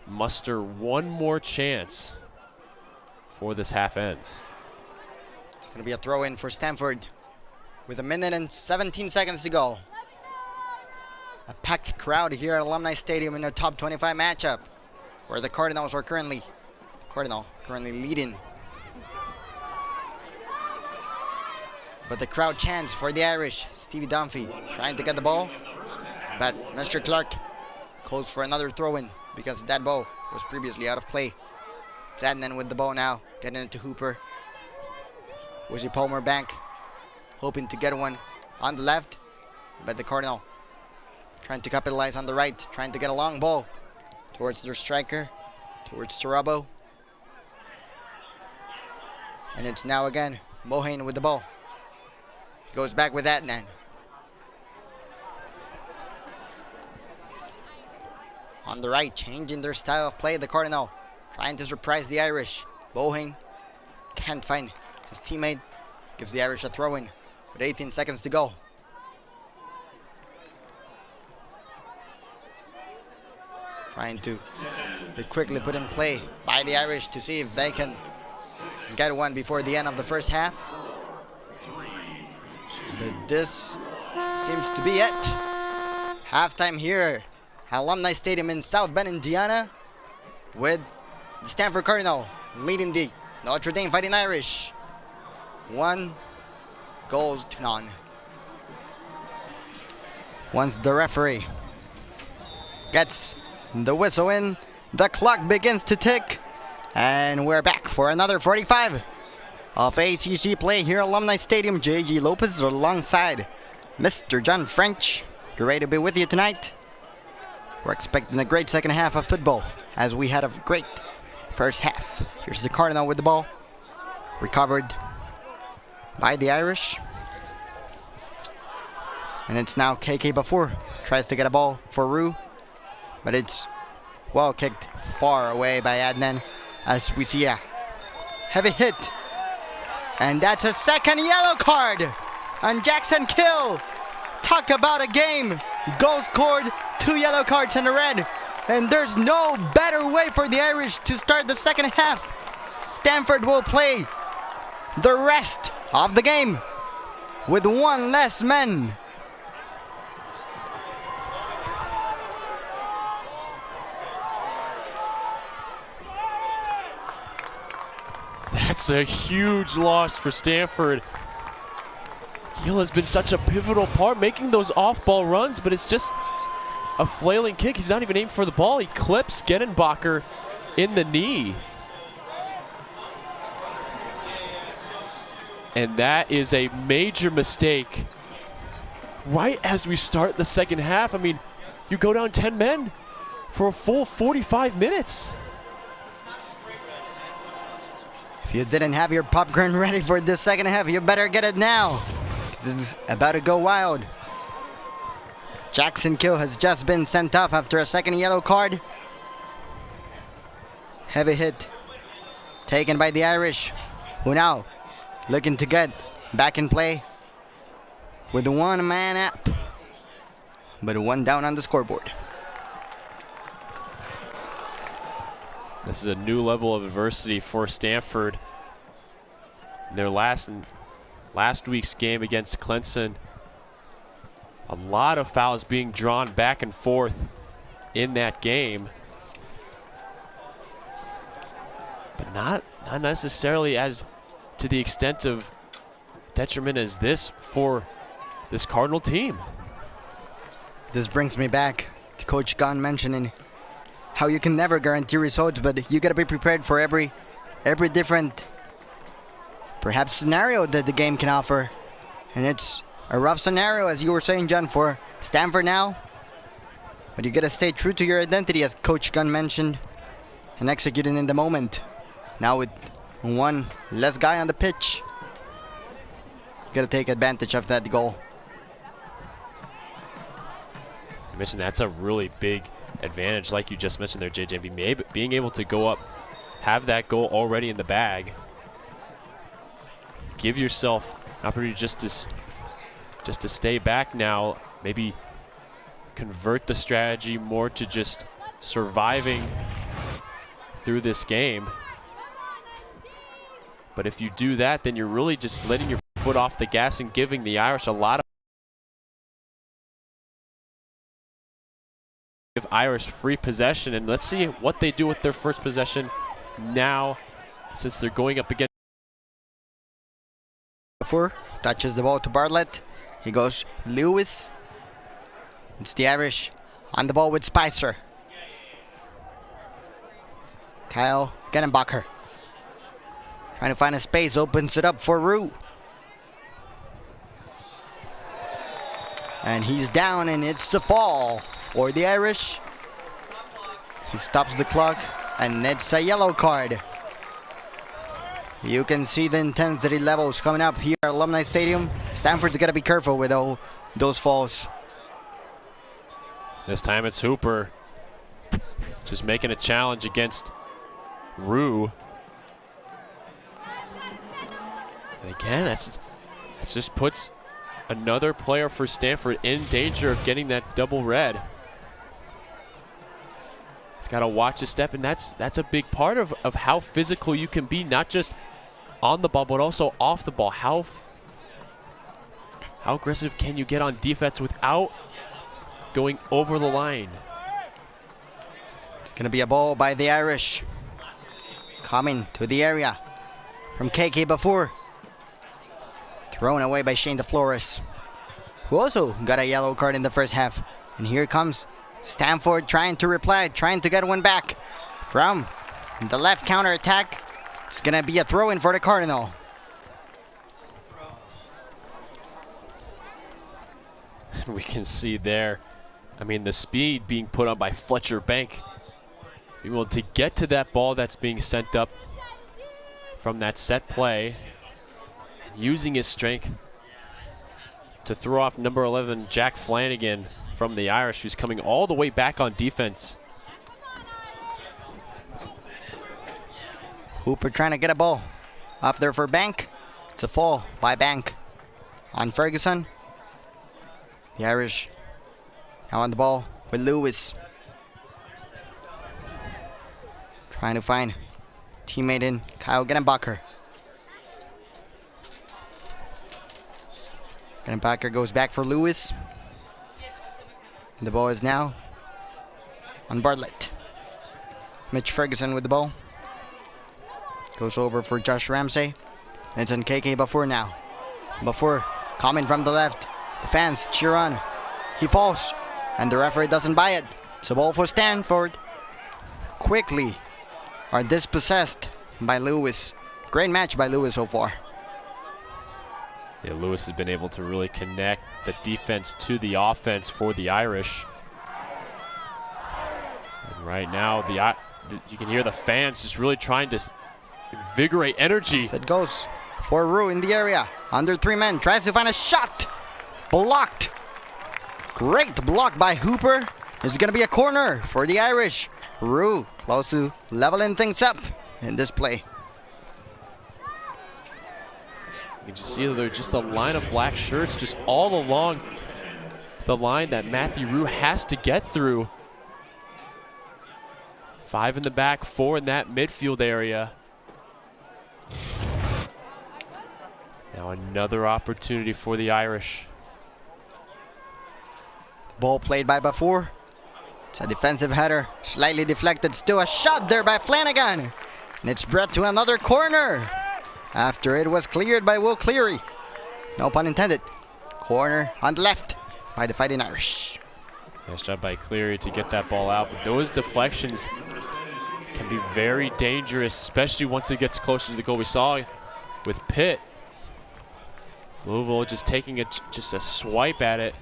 muster one more chance before this half ends. It's going to be a throw-in for Stanford with 1 minute and 17 seconds to go. A packed crowd here at Alumni Stadium in a top 25 matchup where the Cardinals are currently leading. But the crowd chants for the Irish. Stevie Dunphy trying to get the ball, but Mr. Clark calls for another throw-in because that ball was previously out of play. It's Adnan with the ball now, getting it to Hooper. Wizzy Palmer Bank hoping to get one on the left, but the Cardinal trying to capitalize on the right, trying to get a long ball towards their striker, towards Tarabo. And it's now again Mohane with the ball. He goes back with Adnan. On the right, changing their style of play, the Cardinal trying to surprise the Irish. Mohane can't find his teammate, gives the Irish a throw-in with 18 seconds to go. Trying to be quickly put in play by the Irish to see if they can get one before the end of the first half. But this seems to be it. Halftime here at Alumni Stadium in South Bend, Indiana, with the Stanford Cardinal leading the Notre Dame Fighting Irish 1-0. Once the referee gets the whistle in, the clock begins to tick, and we're back for another 45 of ACC play here at Alumni Stadium. J.G. Lopez is alongside Mr. John French. You're ready to be with you tonight. We're expecting a great second half of football as we had a great first half. Here's the Cardinal with the ball. Recovered by the Irish. And it's now KK Bafour. Tries to get a ball for Rue, but it's well kicked far away by Adnan as we see a heavy hit. And that's a second yellow card on Jackson Kill. Talk about a game. Goal scored, 2 yellow cards and a red. And there's no better way for the Irish to start the second half. Stanford will play the rest of the game with 1 less man. That's a huge loss for Stanford. Gill has been such a pivotal part making those off-ball runs, but it's just a flailing kick. He's not even aiming for the ball. He clips Genenbacher in the knee. And that is a major mistake right as we start the second half. I mean, you go down 10 men for a full 45 minutes. If you didn't have your popcorn ready for this second half, you better get it now. This is about to go wild. Jackson Kill has just been sent off after a second yellow card. Heavy hit taken by the Irish, who now looking to get back in play with one man up, but one down on the scoreboard. This is a new level of adversity for Stanford. In their last week's game against Clemson, a lot of fouls being drawn back and forth in that game, but not necessarily as to the extent of detriment as this for this Cardinal team. This brings me back to Coach Gunn mentioning how you can never guarantee results, but you gotta be prepared for every different perhaps scenario that the game can offer. And it's a rough scenario, as you were saying, John, for Stanford now. But you gotta stay true to your identity, as Coach Gunn mentioned, and executing in the moment. Now with one less guy on the pitch, you gotta take advantage of that goal. I mentioned that's a really big advantage, like you just mentioned there, JJ. Being able to go up, have that goal already in the bag, give yourself an opportunity just to stay back now, maybe convert the strategy more to just surviving through this game. But if you do that, then you're really just letting your foot off the gas and giving the Irish a lot of Irish free possession. And let's see what they do with their first possession now, since they're going up against. Touches the ball to Bartlett. He goes Lewis. It's the Irish on the ball with Spicer. Kyle Genenbacher trying to find a space, opens it up for Rue. And he's down, and it's a fall for the Irish. He stops the clock, and it's a yellow card. You can see the intensity levels coming up here at Alumni Stadium. Stanford's got to be careful with those falls. This time it's Hooper just making a challenge against Rue. And again, that's just puts another player for Stanford in danger of getting that double red. He's got to watch his step, and that's a big part of how physical you can be, not just on the ball, but also off the ball. How aggressive can you get on defense without going over the line? It's going to be a ball by the Irish. Coming to the area from KK before. Thrown away by Shane DeFlores, who also got a yellow card in the first half. And here comes Stanford trying to reply, trying to get one back from the left counter attack. It's going to be a throw-in for the Cardinal. We can see there, I mean, the speed being put on by Fletcher Bank. Being able to get to that ball that's being sent up from that set play, and using his strength to throw off number 11, Jack Flanagan, from the Irish, who's coming all the way back on defense. Hooper trying to get a ball up there for Bank. It's a fall by Bank on Ferguson. The Irish now on the ball with Lewis. Trying to find teammate in Kyle Genenbacher. Genenbacher goes back for Lewis. And the ball is now on Bartlett. Mitch Ferguson with the ball. Goes over for Josh Ramsey. It's on KK Bafour now. Bafour coming from the left. The fans cheer on. He falls. And the referee doesn't buy it. It's a ball for Stanford. Quickly are dispossessed by Lewis. Great match by Lewis so far. Yeah, Lewis has been able to really connect the defense to the offense for the Irish. And right now, you can hear the fans just really trying to invigorate energy. It goes for Rue in the area. Under 3 men. Tries to find a shot. Blocked. Great block by Hooper. It's going to be a corner for the Irish. Rue close to leveling things up in this play. You can just see they're just a line of black shirts just all along the line that Matthew Rue has to get through. 5 in the back, 4 in that midfield area. Now another opportunity for the Irish. Ball played by Bafour. It's a defensive header, slightly deflected. Still a shot there by Flanagan. And it's brought to another corner after it was cleared by Will Cleary. No pun intended. Corner on the left by the Fighting Irish. Nice job by Cleary to get that ball out. But those deflections can be very dangerous, especially once it gets closer to the goal. We saw with Pitt. Louisville just taking just a swipe at it.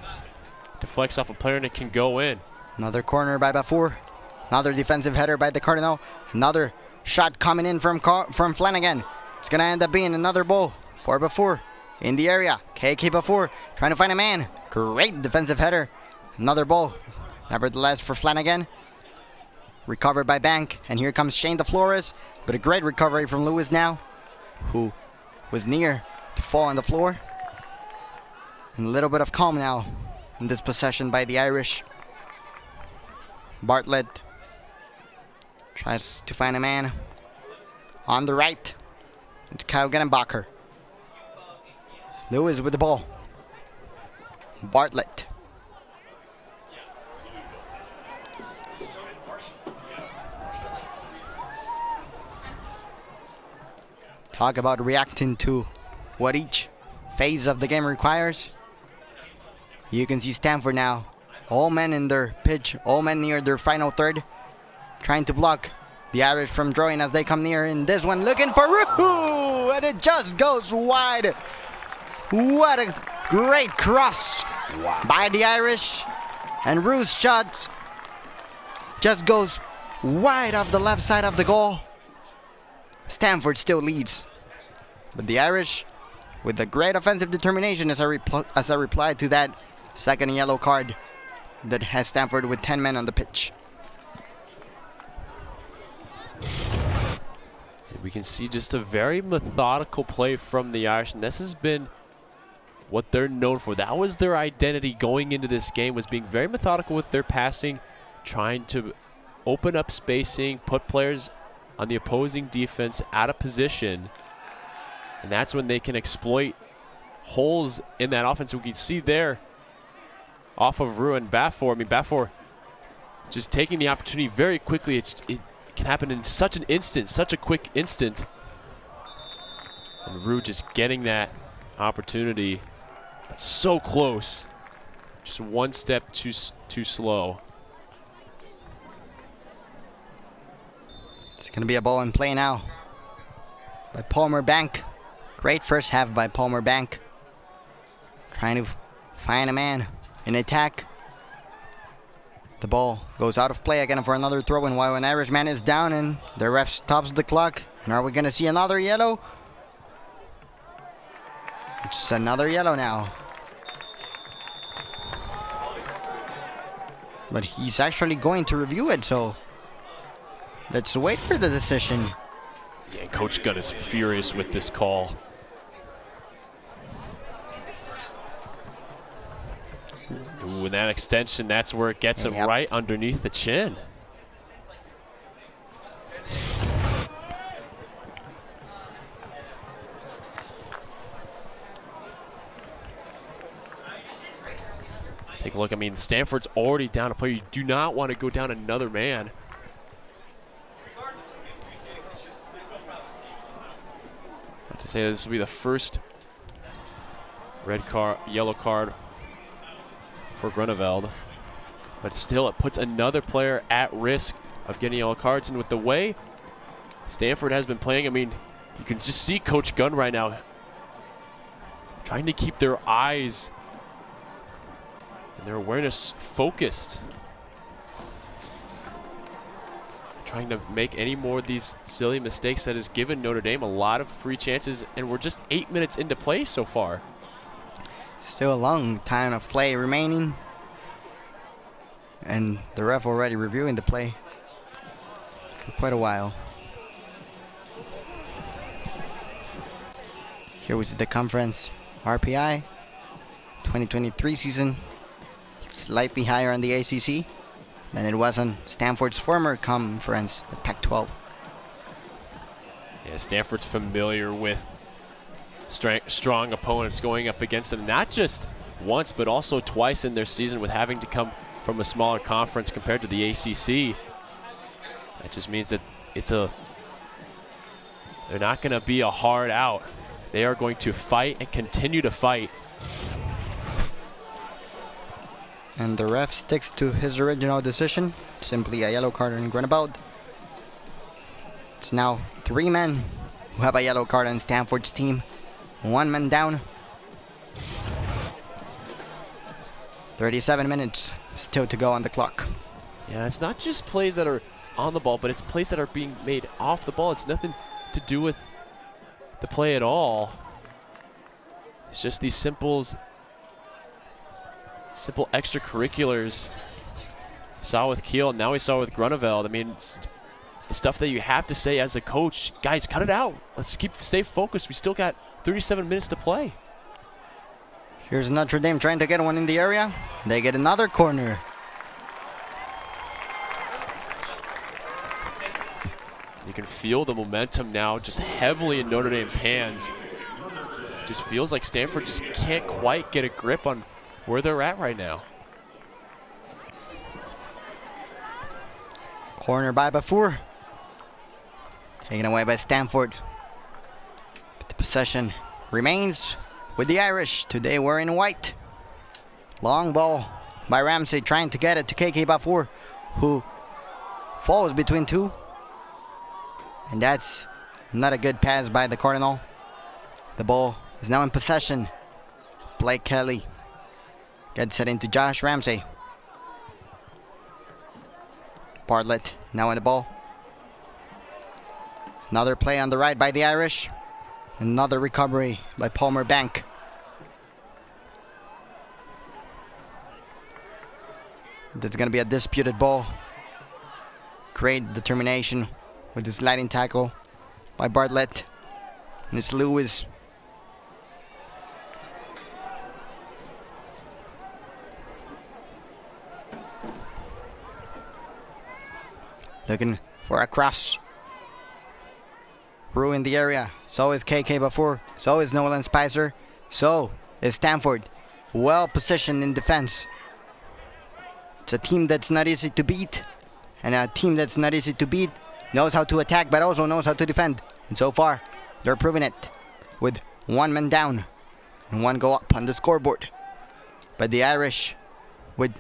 Deflects off a player and it can go in. Another corner by Bafour. Another defensive header by the Cardinal. Another shot coming in from Flanagan. It's going to end up being another ball for Bafour in the area. KK Bafour trying to find a man. Great defensive header. Another ball, nevertheless, for Flanagan. Recovered by Bank. And here comes Shane DeFlores. But a great recovery from Lewis now, who was near to fall on the floor. And a little bit of calm now in this possession by the Irish. Bartlett tries to find a man on the right. It's Kyle Genenbacher. Lewis with the ball. Bartlett. Talk about reacting to what each phase of the game requires. You can see Stanford now. All men in their pitch, all men near their final third, trying to block the Irish from drawing as they come near in this one, looking for Rue, and it just goes wide. What a great cross by the Irish, and Rue's shot just goes wide off the left side of the goal. Stanford still leads, but the Irish, with a great offensive determination as a reply to that second yellow card that has Stanford with 10 men on the pitch. We can see just a very methodical play from the Irish, and this has been what they're known for. That was their identity going into this game, was being very methodical with their passing, trying to open up spacing, put players on the opposing defense out of position, and that's when they can exploit holes in that offense. We can see there off of Rue and Bafour. I mean, Bafour just taking the opportunity very quickly. It can happen in such an instant, such a quick instant. And Rue just getting that opportunity, but so close. Just one step too slow. It's going to be a ball in play now by Palmer Bank. Great first half by Palmer Bank. Trying to find a man in attack. The ball goes out of play again for another throw in while an Irishman is down and the ref stops the clock. And are we going to see another yellow? It's another yellow now. But he's actually going to review it, so let's wait for the decision. Yeah, Coach Gunn is furious with this call. Ooh, and that extension, that's where it gets him right underneath the chin. Take a look. I mean, Stanford's already down a player. You do not want to go down another man. to say this will be the first yellow card for Grunewald. But still, it puts another player at risk of getting yellow cards. And with the way Stanford has been playing, I mean, you can just see Coach Gunn right now trying to keep their eyes and their awareness focused. Trying to make any more of these silly mistakes that has given Notre Dame a lot of free chances, and we're just 8 minutes into play so far. Still a long time of play remaining, and the ref already reviewing the play for quite a while. Here was the conference RPI 2023 season, slightly higher on the ACC than it was on Stanford's former conference, the Pac-12. Yeah, Stanford's familiar with strong opponents going up against them, not just once, but also twice in their season with having to come from a smaller conference compared to the ACC. That just means that they're not going to be a hard out. They are going to fight and continue to fight. And the ref sticks to his original decision, simply a yellow card on Grunewald. It's now 3 men who have a yellow card on Stanford's team. 1 man down. 37 minutes still to go on the clock. Yeah, it's not just plays that are on the ball, but it's plays that are being made off the ball. It's nothing to do with the play at all. It's just these simple extracurriculars. Saw with Kiel, now we saw with Grunewald. I mean, it's stuff that you have to say as a coach, guys, cut it out. Let's stay focused. We still got 37 minutes to play. Here's Notre Dame trying to get one in the area. They get another corner. You can feel the momentum now just heavily in Notre Dame's hands. Just feels like Stanford just can't quite get a grip on where they're at right now. Corner by Bafour. Taken away by Stanford. But the possession remains with the Irish. Today we're in white. Long ball by Ramsey trying to get it to KK Bafour, who falls between two. And that's not a good pass by the Cardinal. The ball is now in possession. Blake Kelly gets it into Josh Ramsey. Bartlett now on the ball. Another play on the right by the Irish. Another recovery by Palmer Bank. That's going to be a disputed ball. Great determination with the sliding tackle by Bartlett. And it's Lewis. Looking for a cross. Rue in the area. So is KK Bafour. So is Nolan Spicer. So is Stanford. Well positioned in defense. It's a team that's not easy to beat. And a team that's not easy to beat knows how to attack but also knows how to defend. And so far, they're proving it with 1 man down and 1 goal up on the scoreboard. But the Irish, with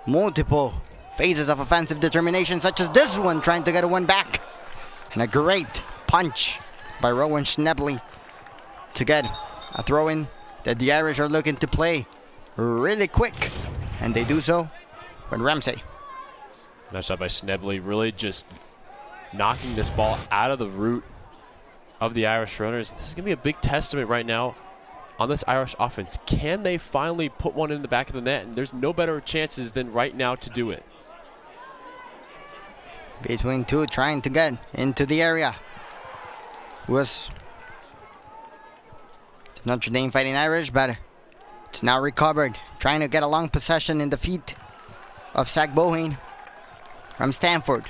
multiple phases of offensive determination, such as this one, trying to get one back. And a great punch by Rowan Schnebley to get a throw-in that the Irish are looking to play really quick. And they do so with Ramsey. Nice shot by Schnebley, really just knocking this ball out of the root of the Irish runners. This is going to be a big testament right now on this Irish offense. Can they finally put one in the back of the net? And there's no better chances than right now to do it. Between two, trying to get into the area was Notre Dame Fighting Irish, but it's now recovered. Trying to get a long possession in the feet of Zach Bohane from Stanford.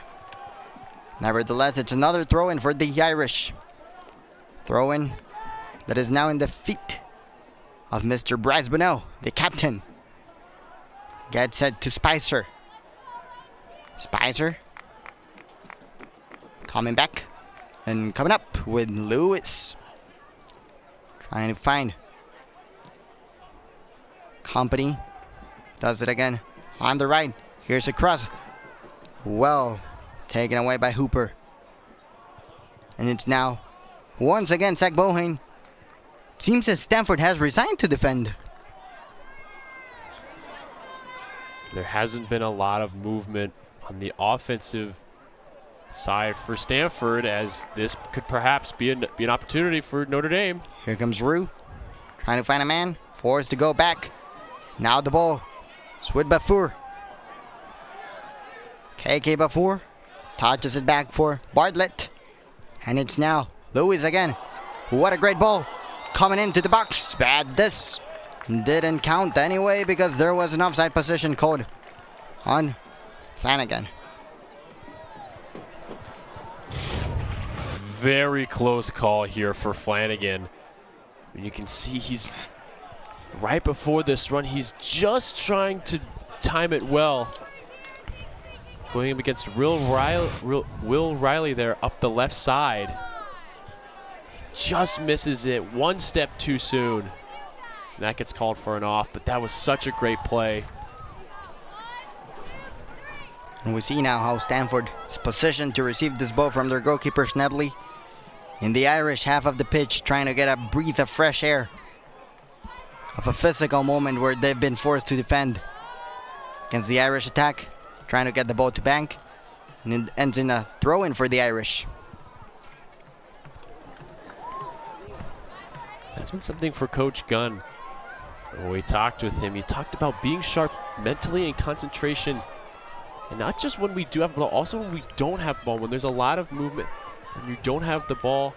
Nevertheless, it's another throw-in for the Irish. Throw-in that is now in the feet of Mr. Bryce Bonneau, the captain. Gets it to Spicer. Spicer coming back and coming up with Lewis. Trying to find company. Does it again. On the right. Here's a cross. Well, taken away by Hooper. And it's now, once again, Zach Bohane. Seems as Stanford has resigned to defend. There hasn't been a lot of movement on the offensive side for Stanford, as this could perhaps be an opportunity for Notre Dame. Here comes Rue, trying to find a man, forced to go back. Now the ball, it's with Bafour. KK Bafour touches it back for Bartlett. And it's now Lewis again. What a great ball. Coming into the box. Bad this. Didn't count anyway because there was an offside position called on Flanagan. Very close call here for Flanagan. You can see he's right before this run. He's just trying to time it well. Going up against Will Riley there up the left side. Just misses it one step too soon. And that gets called for an off, but that was such a great play. And we see now how Stanford is positioned to receive this ball from their goalkeeper Schnebley. In the Irish half of the pitch, trying to get a breath of fresh air. Of a physical moment where they've been forced to defend against the Irish attack. Trying to get the ball to bank. And it ends in a throw-in for the Irish. That's been something for Coach Gunn. When we talked with him, he talked about being sharp mentally and concentration. And not just when we do have the ball, also when we don't have the ball. When there's a lot of movement, when you don't have the ball,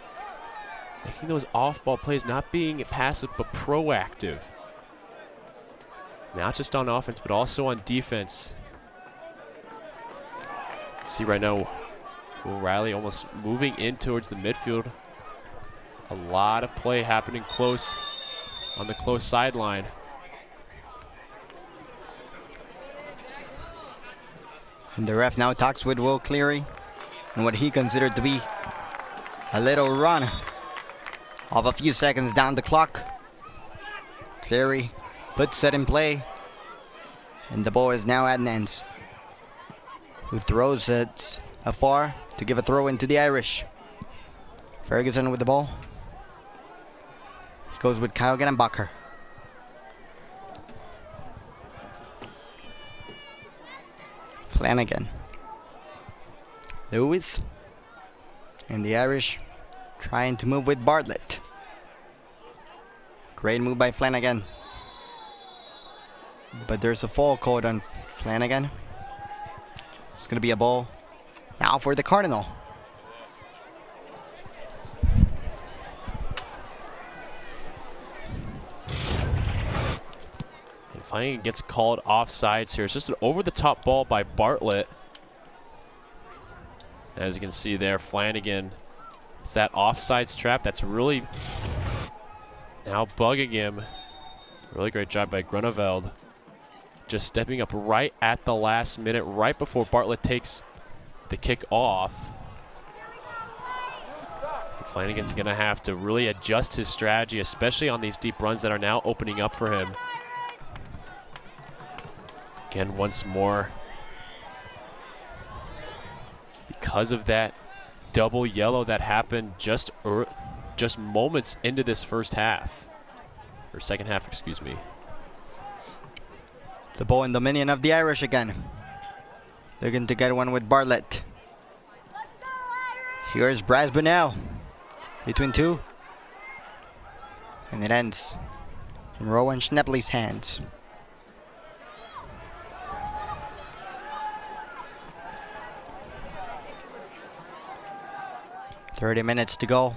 making those off-ball plays, not being passive but proactive. Not just on offense, but also on defense. See right now, Will Riley almost moving in towards the midfield. A lot of play happening close on the close sideline. And the ref now talks with Will Cleary and what he considered to be a little run of a few seconds down the clock. Cleary puts it in play, and the ball is now at an end. Who throws it afar to give a throw into the Irish. Ferguson with the ball. He goes with Kyle Genenbacher. Flanagan. Lewis. And the Irish trying to move with Bartlett. Great move by Flanagan. But there's a foul called on Flanagan. It's going to be a ball now for the Cardinal. And finally gets called offsides here. It's just an over-the-top ball by Bartlett. As you can see there, Flanagan, it's that offsides trap that's really now bugging him. Really great job by Grunewald. Just stepping up right at the last minute, right before Bartlett takes the kick off. Flanagan's going to have to really adjust his strategy, especially on these deep runs that are now opening up for him. Again, once more. Because of that double yellow that happened just moments into this first half. Or second half, excuse me. The ball in dominion of the Irish again. Looking to get one with Bartlett. Here's Bryce Bunnell. Between two. And it ends in Rowan Schnebley's hands. .30 minutes to go.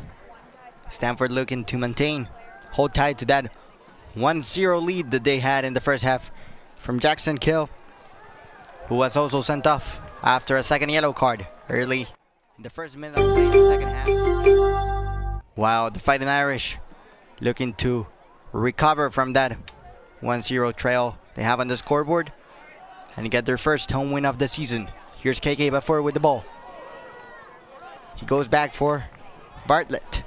Stanford looking to maintain, hold tight to that 1-0 lead that they had in the first half from Jackson Kill, who was also sent off after a second yellow card early in the first minute of play in the second half. Wow, the Fighting Irish looking to recover from that 1-0 trail they have on the scoreboard and get their first home win of the season. Here's KK Bafour with the ball. He goes back for Bartlett.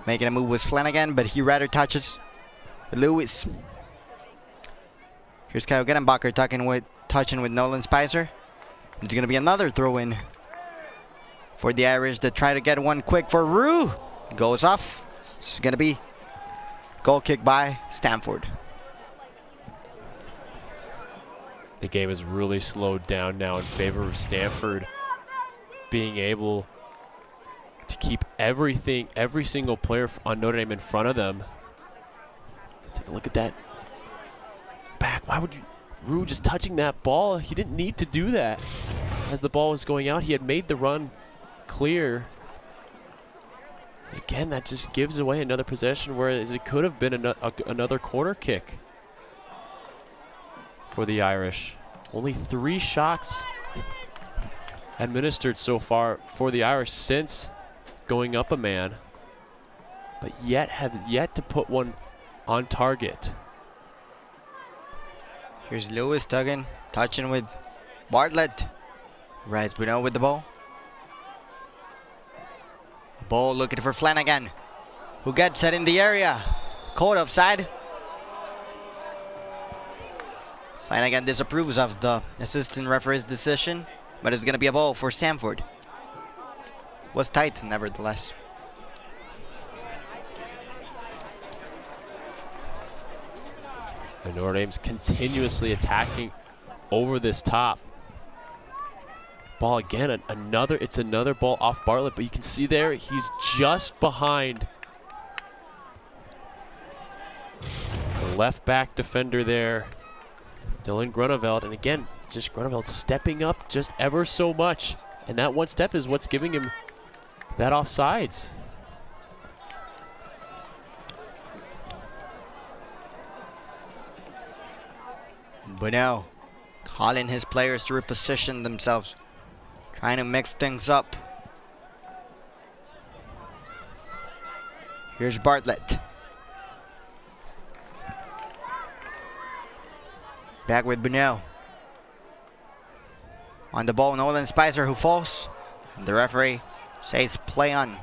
Making a move with Flanagan, but he rather touches Lewis. Here's Kyle Gettenbacher touching with Nolan Spicer. It's going to be another throw-in for the Irish that try to get one quick for Rue. Goes off. It's going to be goal kick by Stanford. The game is really slowed down now in favor of Stanford being able to keep every single player on Notre Dame in front of them. Let's take a look at that back. Why would you? Rue just touching that ball. He didn't need to do that. As the ball was going out, he had made the run clear. Again, that just gives away another possession, whereas it could have been another corner kick for the Irish. Only 3 shots administered so far for the Irish since going up a man, but have yet to put one on target. Here's Lewis touching with Bartlett. Rise Bruno with the ball. The ball looking for Flanagan, who gets it in the area. Caught offside. Flanagan disapproves of the assistant referee's decision, but it's going to be a ball for Stanford. Was tight, nevertheless. And Notre Dame's continuously attacking over this top. Ball again, it's another ball off Bartlett, but you can see there, he's just behind the left back defender there, Dylan Grunewald. And again, just Grunewald stepping up just ever so much. And that one step is what's giving him that offsides. But now, calling his players to reposition themselves, trying to mix things up. Here's Bartlett. Back with Bunnell. On the ball, Nolan Spicer, who falls. And the referee says play on.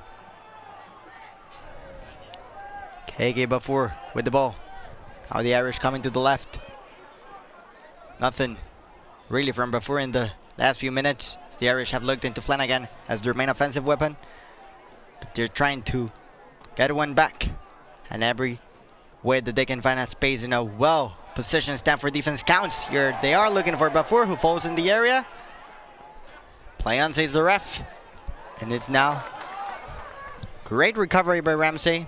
KK Bafour with the ball. Now the Irish coming to the left. Nothing really from Bafour in the last few minutes. The Irish have looked into Flanagan as their main offensive weapon. But they're trying to get one back. And every way that they can find a space in a well-positioned Stanford defense counts. Here they are looking for Bafour, who falls in the area. Play on, says the ref. And it's now great recovery by Ramsey.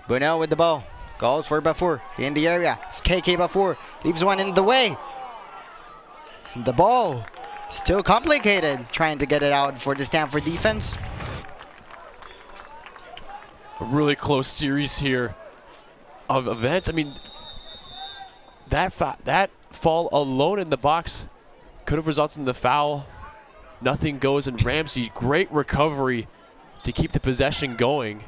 Bunnell with the ball. Goals for Bafour in the area. It's KK Bafour. Leaves one in the way. And the ball still complicated, trying to get it out for the Stanford defense. A really close series here of events. I mean, that fall alone in the box could have resulted in the foul. Nothing goes, and Ramsey, great recovery to keep the possession going.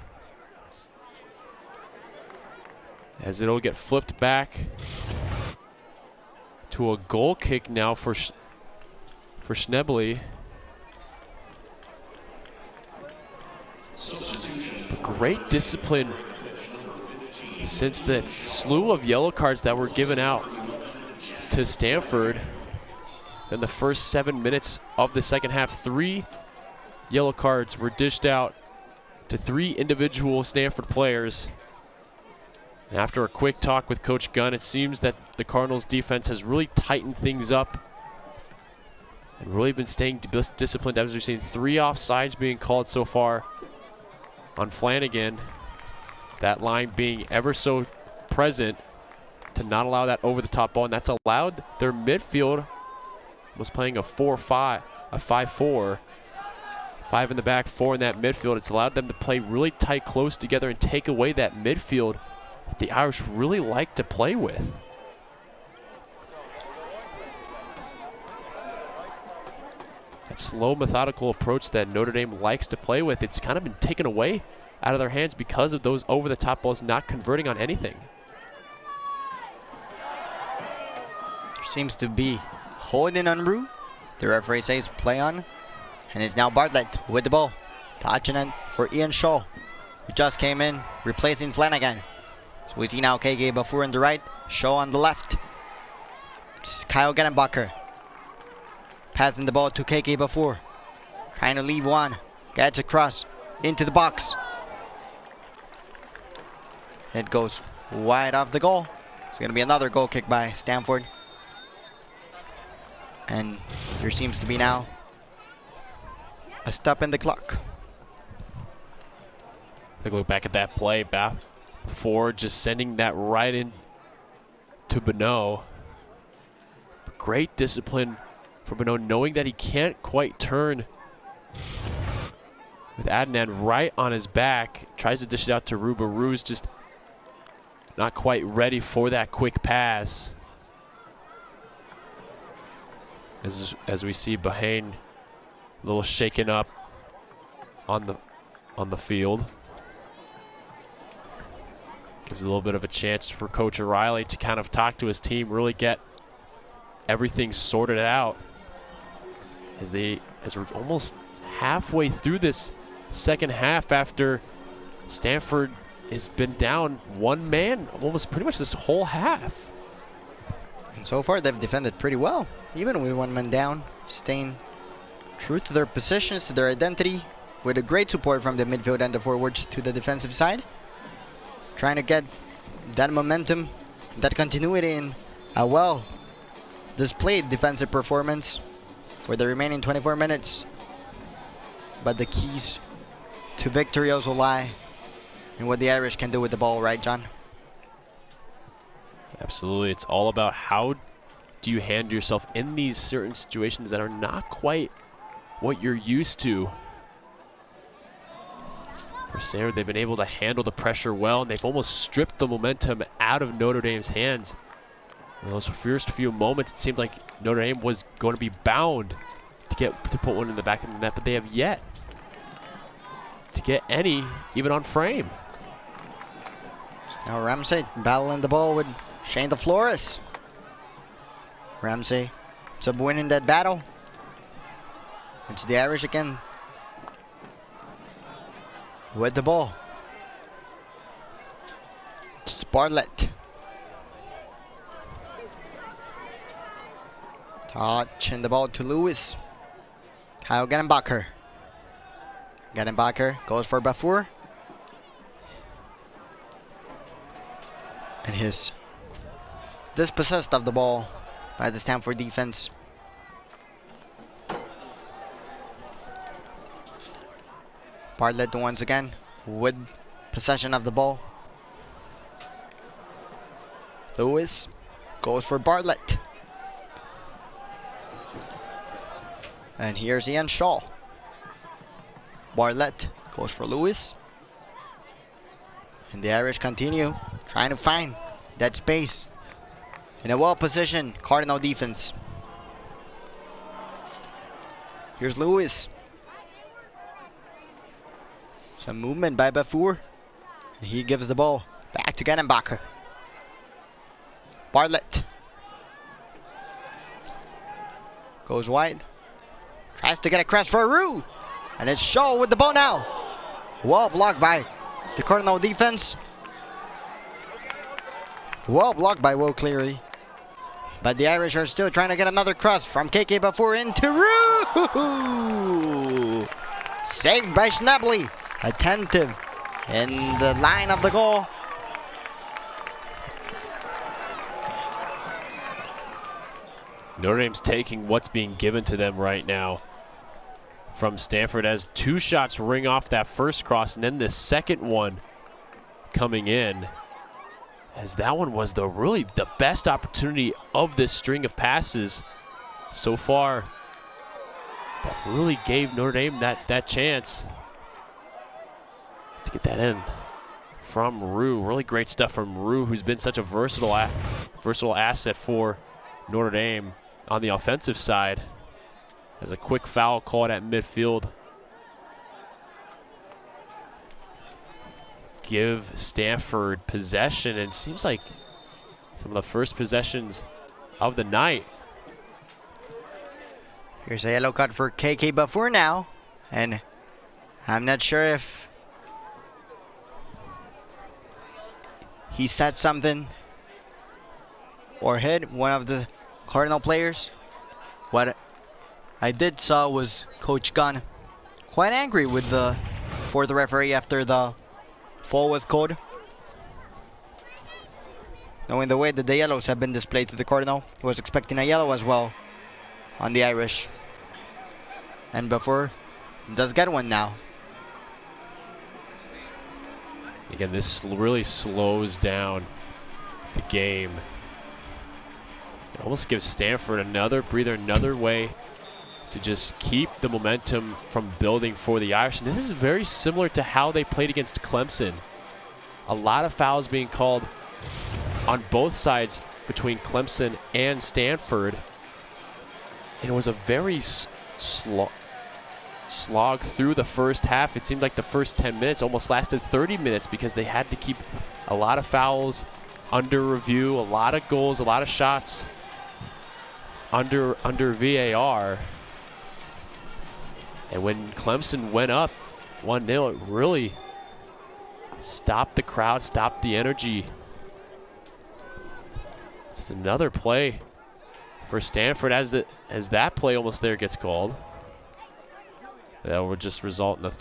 As it'll get flipped back to a goal kick now for Schnebley. Great discipline since the slew of yellow cards that were given out to Stanford in the first 7 minutes of the second half. 3 yellow cards were dished out to 3 individual Stanford players. And after a quick talk with Coach Gunn, it seems that the Cardinals defense has really tightened things up and really been staying disciplined, as we've seen 3 offsides being called so far on Flanagan. That line being ever so present to not allow that over-the-top ball, and that's allowed their midfield, was playing a 4-5, a 5-4. 5 in the back, 4 in that midfield. It's allowed them to play really tight, close together and take away that midfield that the Irish really like to play with. That slow, methodical approach that Notre Dame likes to play with, it's kind of been taken away out of their hands because of those over-the-top balls not converting on anything. There seems to be holding on Rue. The referee says play on. And it's now Bartlett with the ball. Touching it for Ian Shaw. who just came in, replacing Flanagan. So we see now KK Bafur on the right, Shaw on the left. It's Kyle Gettenbacher passing the ball to KK Bafur, trying to leave one, gets across into the box. It goes wide off the goal. It's going to be another goal kick by Stanford. And there seems to be now a stop in the clock. Take a look back at that play. Ford just sending that right in to Bonneau. Great discipline for Bonneau, knowing that he can't quite turn with Adnan right on his back. Tries to dish it out to Rue, but Rue's just not quite ready for that quick pass. As we see Bahane a little shaken up on the field. Gives a little bit of a chance for Coach O'Reilly to kind of talk to his team, really get everything sorted out. As we're almost halfway through this second half after Stanford has been down one man almost pretty much this whole half. And so far they've defended pretty well, even with one man down, staying true to their positions, to their identity, with a great support from the midfield and the forwards to the defensive side. Trying to get that momentum, that continuity in a well displayed defensive performance for the remaining 24 minutes. But the keys to victory also lie in what the Irish can do with the ball, right, John? Absolutely. It's all about how do you handle yourself in these certain situations that are not quite what you're used to. For Stanford, they've been able to handle the pressure well, and they've almost stripped the momentum out of Notre Dame's hands. In those first few moments, it seemed like Notre Dame was going to be bound to put one in the back of the net, but they have yet to get any even on frame. Now Ramsey battling the ball with Shane DeFlores. Ramsey ends up winning that battle. It's the Irish again with the ball. It's Bartlett. Touching the ball to Lewis. Kyle Gettenbacher. Gettenbacher goes for Bafur. And he's dispossessed of the ball by the Stanford defense. Bartlett once again with possession of the ball. Lewis goes for Bartlett. And here's Ian Shaw. Bartlett goes for Lewis. And the Irish continue trying to find that space in a well-positioned Cardinal defense. Here's Lewis. Some movement by Bafur. And he gives the ball back to Gettenbacher. Bartlett goes wide. Tries to get across for Rue. And it's Shaw with the ball now. Well blocked by the Cardinal defense. Well blocked by Will Cleary. But the Irish are still trying to get another cross from KK Bafur into Rue. Saved by Schnably. Attentive in the line of the goal. Notre Dame's taking what's being given to them right now from Stanford as two shots ring off that first cross, and then the second one coming in, as that one was really the best opportunity of this string of passes so far that really gave Notre Dame that chance to get that in from Rue. Really great stuff from Rue, who's been such a versatile asset for Notre Dame on the offensive side. As a quick foul called at midfield. Give Stanford possession, and it seems like some of the first possessions of the night. Here's a yellow card for KK Bafur now. And I'm not sure if he said something or hit one of the Cardinal players. What I did saw was Coach Gunn quite angry with the referee after the foul was called. Knowing the way that the yellows have been displayed to the Cardinal, he was expecting a yellow as well on the Irish. And before, he does get one now. Again, this really slows down the game. It almost gives Stanford another breather, another way to just keep the momentum from building for the Irish. And this is very similar to how they played against Clemson. A lot of fouls being called on both sides between Clemson and Stanford. And it was a very slog through the first half. It seemed like the first 10 minutes almost lasted 30 minutes because they had to keep a lot of fouls under review, a lot of goals, a lot of shots under VAR. And when Clemson went up 1-0, it really stopped the crowd, stopped the energy. It's another play for Stanford as that play almost there gets called. That would just result in a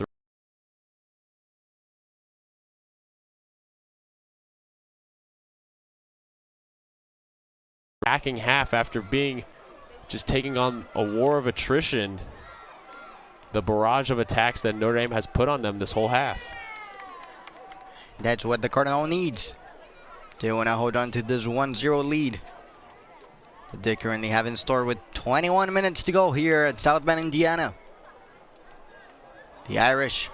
backing half after just taking on a war of attrition, the barrage of attacks that Notre Dame has put on them this whole half. That's what the Cardinal needs. They want to hold on to this 1-0 lead that they currently have in store with 21 minutes to go here at South Bend, Indiana. The Irish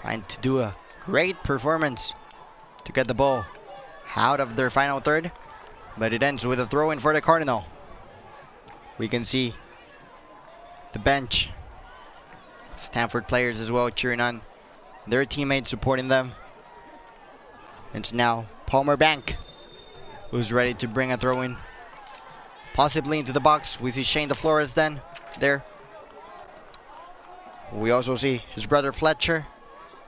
trying to do a great performance to get the ball out of their final third, but it ends with a throw-in for the Cardinal. We can see the bench, Stanford players as well, cheering on their teammates, supporting them. It's now Palmer Bank who's ready to bring a throw-in, possibly into the box. We see Shane DeFlores then there. We also see his brother Fletcher,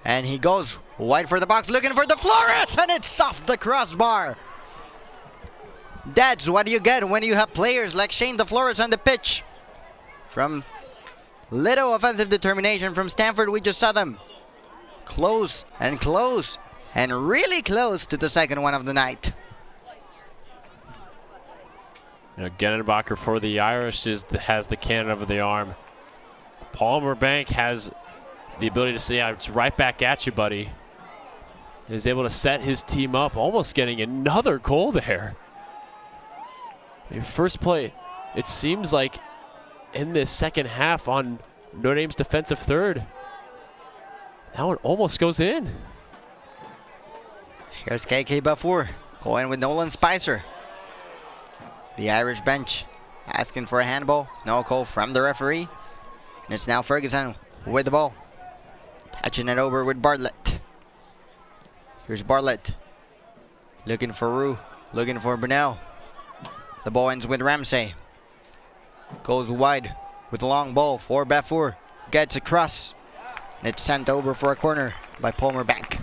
and he goes wide for the box, looking for DeFlores, and it's off the crossbar. That's what you get when you have players like Shane DeFlores on the pitch. From little offensive determination from Stanford, we just saw them close and really close to the second one of the night. Genenbacher for the Irish has the cannon over the arm. Palmer Bank has the ability to say, it's right back at you, buddy. And is able to set his team up, almost getting another goal there. First play, it seems like in this second half on Notre Dame's defensive third. That one almost goes in. Here's KK Bafour going with Nolan Spicer. The Irish bench asking for a handball. No call from the referee. And it's now Ferguson with the ball. Catching it over with Bartlett. Here's Bartlett. Looking for Roux. Looking for Burnell. The ball ends with Ramsey. Goes wide with a long ball for Bafour. Gets across. And it's sent over for a corner by Palmer Bank.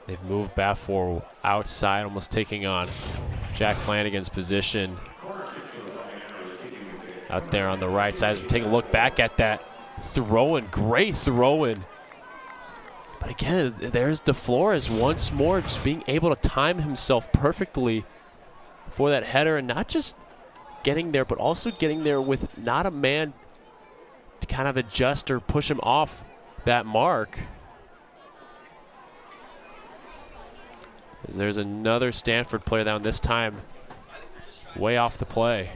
They've moved Bafour outside, almost taking on Jack Flanagan's position. Out there on the right side. As we take a look back at that throw-in, great throw-in. But again, there's DeFlores once more, just being able to time himself perfectly for that header, and not just getting there, but also getting there with not a man to kind of adjust or push him off that mark. As there's another Stanford player down, this time way off the play.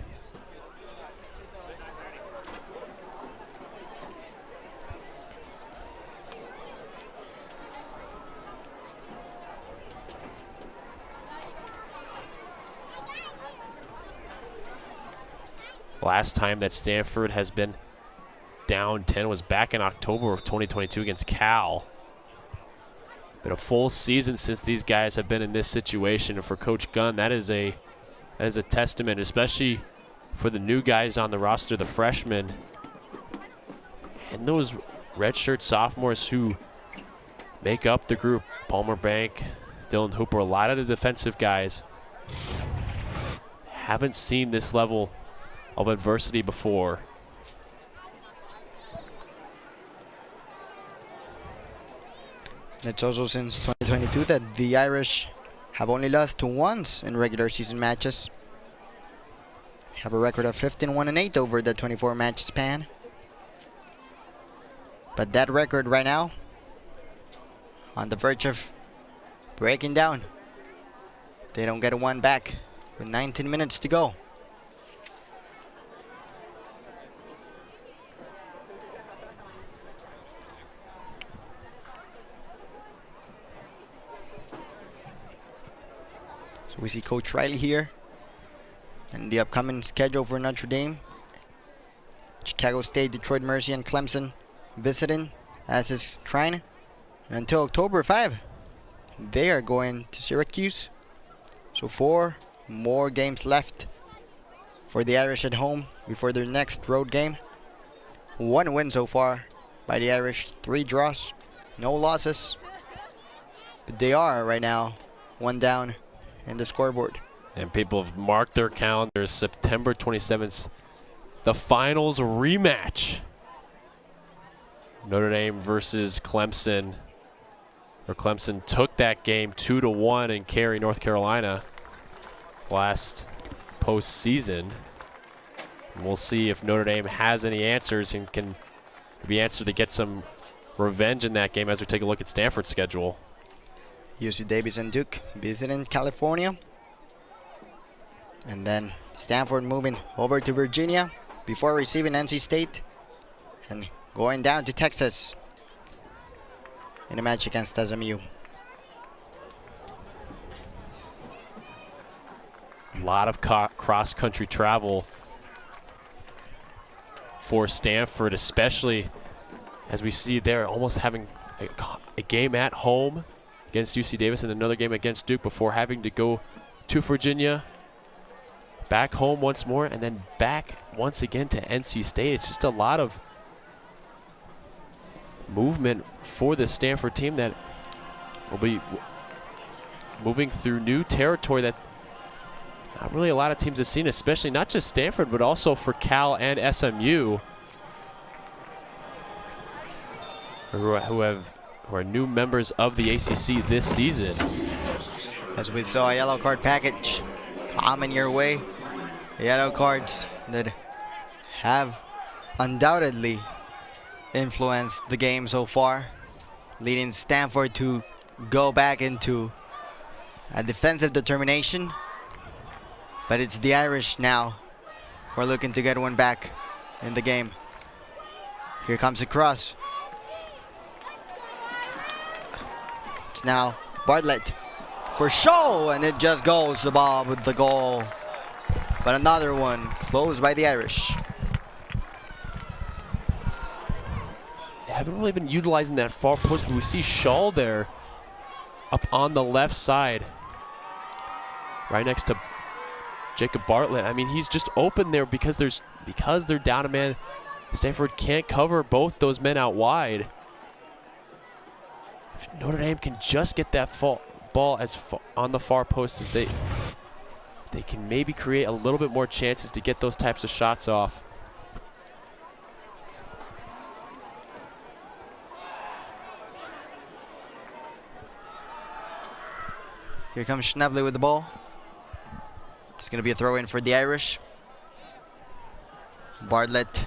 Last time that Stanford has been down 10 was back in October of 2022 against Cal. Been a full season since these guys have been in this situation, and for Coach Gunn, that is a testament, especially for the new guys on the roster, the freshmen, and those redshirt sophomores who make up the group. Palmer Bank, Dylan Hooper, a lot of the defensive guys haven't seen this level of adversity before. It's also since 2022 that the Irish have only lost to once in regular season matches. They have a record of 15-1-8 over the 24-match span. But that record right now, on the verge of breaking down. They don't get a one back with 19 minutes to go. So we see Coach Riley here and the upcoming schedule for Notre Dame. Chicago State, Detroit Mercy, and Clemson visiting as is trying. And until October 5, they are going to Syracuse. So 4 more games left for the Irish at home before their next road game. 1 win so far by the Irish, 3 draws, no losses. But they are right now 1 down in the scoreboard. And people have marked their calendars. September 27th, the finals rematch. Notre Dame versus Clemson. Or Clemson took that game 2-1 in Cary, North Carolina last postseason. We'll see if Notre Dame has any answers and can be answered to get some revenge in that game as we take a look at Stanford's schedule. UC Davis and Duke visiting California. And then Stanford moving over to Virginia before receiving NC State and going down to Texas in a match against SMU. A lot of cross-country travel for Stanford, especially as we see they're almost having a game at home against UC Davis and another game against Duke before having to go to Virginia, back home once more, and then back once again to NC State. It's just a lot of movement for the Stanford team that will be moving through new territory that not really a lot of teams have seen, especially not just Stanford, but also for Cal and SMU, who are new members of the ACC this season. As we saw a yellow card package coming your way, yellow cards that have undoubtedly influenced the game so far, leading Stanford to go back into a defensive determination. But it's the Irish now who are looking to get one back in the game. Here comes a cross. It's now Bartlett for show, and it just goes above with the goal. But another one closed by the Irish. They haven't really been utilizing that far post, but we see Shaw there up on the left side, right next to Jacob Bartlett. I mean, he's just open there because they're down a man. Stanford can't cover both those men out wide. If Notre Dame can just get that ball as on the far post as they can maybe create a little bit more chances to get those types of shots off. Here comes Schnebley with the ball. It's going to be a throw in for the Irish. Bartlett.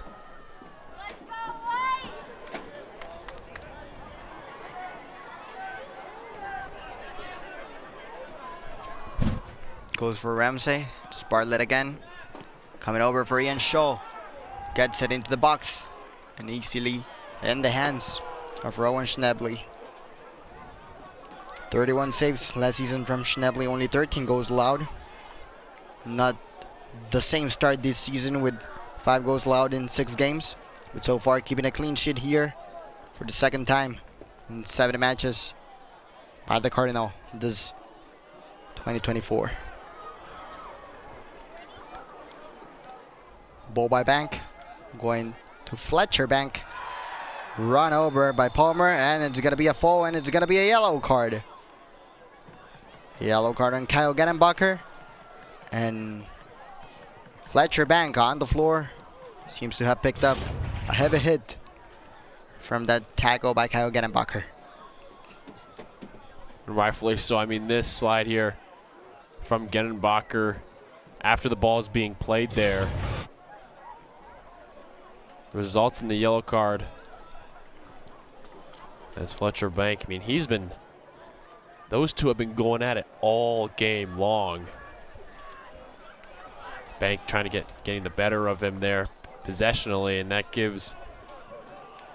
Goes for Ramsey. It's Bartlett again. Coming over for Ian Shaw. Gets it into the box. And easily in the hands of Rowan Schnebley. 31 saves last season from Schnebley. Only 13 goals allowed. Not the same start this season with 5 goals allowed in 6 games. But so far keeping a clean sheet here for the second time in 7 matches by the Cardinal this 2024. Ball by Bank, going to Fletcher. Bank run over by Palmer, and it's going to be a foul, and it's going to be a yellow card. Yellow card on Kyle Genenbacher. And Fletcher Bank on the floor. Seems to have picked up a heavy hit from that tackle by Kyle Genenbacher. Rightfully so. I mean, this slide here from Genenbacher after the ball is being played there results in the yellow card. As Fletcher Bank, I mean, those two have been going at it all game long. Bank trying to getting the better of him there possessionally, and that gives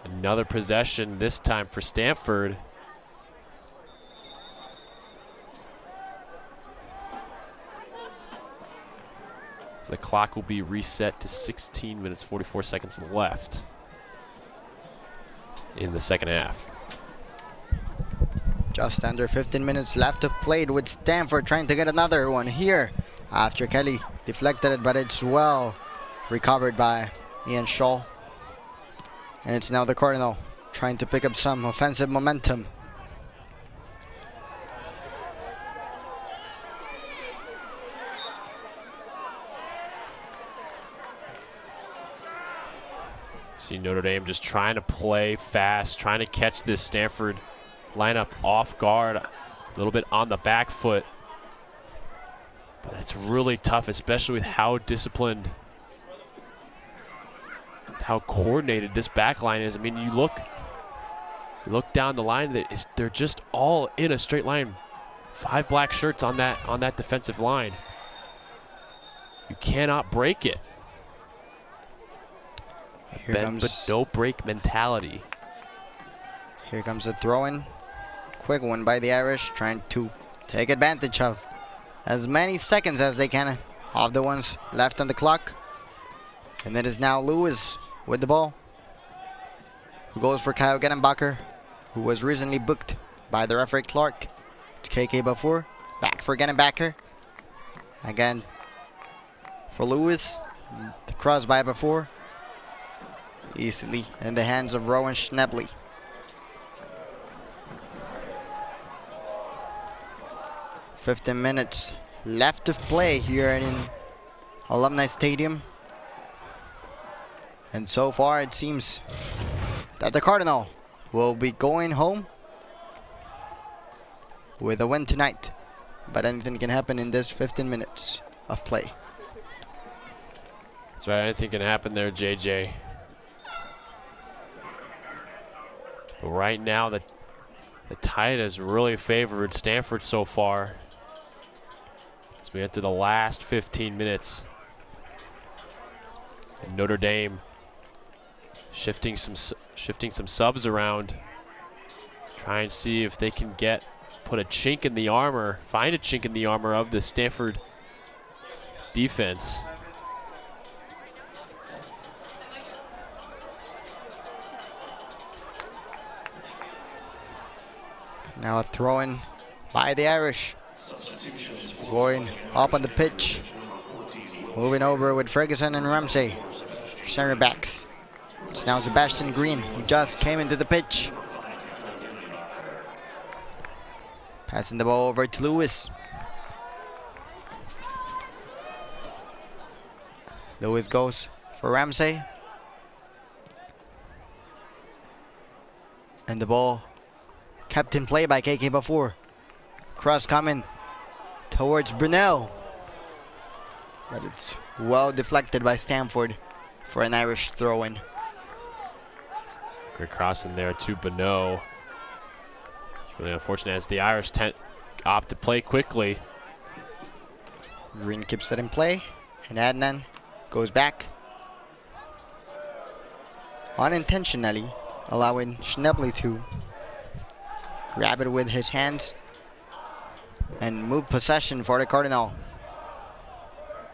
another possession, this time for Stanford. So the clock will be reset to 16 minutes, 44 seconds left in the second half. Just under 15 minutes left to play with Stanford trying to get another one here after Kelly deflected it, but it's well recovered by Ian Shaw. And it's now the Cardinal trying to pick up some offensive momentum. See Notre Dame just trying to play fast, trying to catch this Stanford lineup off guard, a little bit on the back foot. But it's really tough, especially with how disciplined, how coordinated this back line is. I mean, you look down the line, they're just all in a straight line. 5 black shirts on that defensive line. You cannot break it. Bend but no break mentality. Here comes the throw-in. Quick one by the Irish, trying to take advantage of as many seconds as they can of the ones left on the clock. And it is now Lewis with the ball, who goes for Kyle Genenbacher, who was recently booked by the referee Clark. To KK before, back for Genenbacher. Again for Lewis, the cross by before. Easily in the hands of Rowan Schnebley. "15 minutes left to play here in Alumni Stadium. And so far it seems that the Cardinal will be going home with a win tonight. But anything can happen in this 15 minutes of play. That's right, anything can happen there, JJ. But right now, the tide has really favored Stanford so far. As we enter the last 15 minutes. And Notre Dame shifting some subs around. Try and see if they can put a chink in the armor, find a chink in the armor of the Stanford defense. Now a throw-in by the Irish. Going up on the pitch. Moving over with Ferguson and Ramsey, center backs. It's now Sebastian Green, who just came into the pitch. Passing the ball over to Lewis. Lewis goes for Ramsey. And the ball kept in play by KK before. Cross coming towards Brunel. But it's well deflected by Stanford for an Irish throw-in. Great cross in there to Bonneau. It's really unfortunate as the Irish opt to play quickly. Green keeps it in play, and Adnan goes back. Unintentionally allowing Schnebley to grab it with his hands and move possession for the Cardinal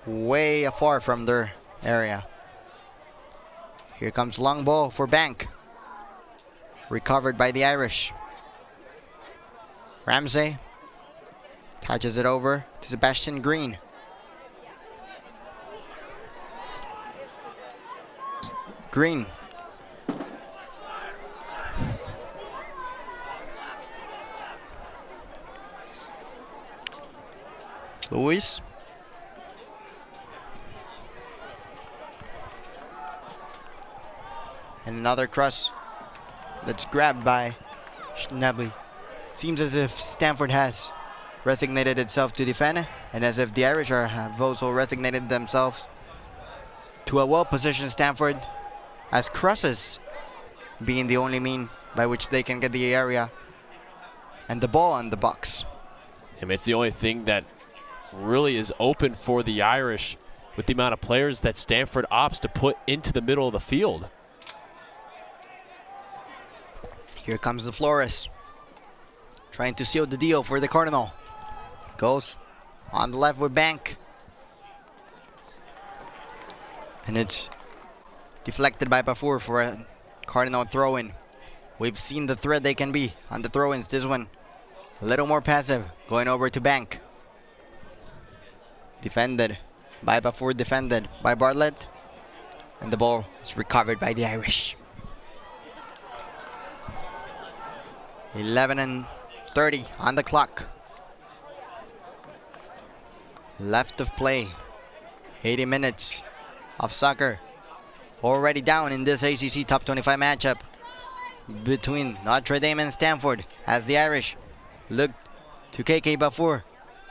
way afar from their area. Here comes long ball for Bank. Recovered by the Irish. Ramsey touches it over to Sebastian Green. Green Lewis. And another cross that's grabbed by Schnably. Seems as if Stanford has resignated itself to defend, and as if the Irish have also resignated themselves to a well-positioned Stanford, as crosses being the only mean by which they can get the area and the ball on the box. And it's the only thing that really is open for the Irish with the amount of players that Stanford opts to put into the middle of the field. Here comes the Flores, trying to seal the deal for the Cardinal. Goes on the left with Bank. And it's deflected by Bafour for a Cardinal throw-in. We've seen the threat they can be on the throw-ins. This one a little more passive, going over to Bank. Defended by Bafour, defended by Bartlett. And the ball is recovered by the Irish. 11:30 on the clock. Left of play. 80 minutes of soccer. Already down in this ACC Top 25 matchup between Notre Dame and Stanford, as the Irish look to KK Bafour,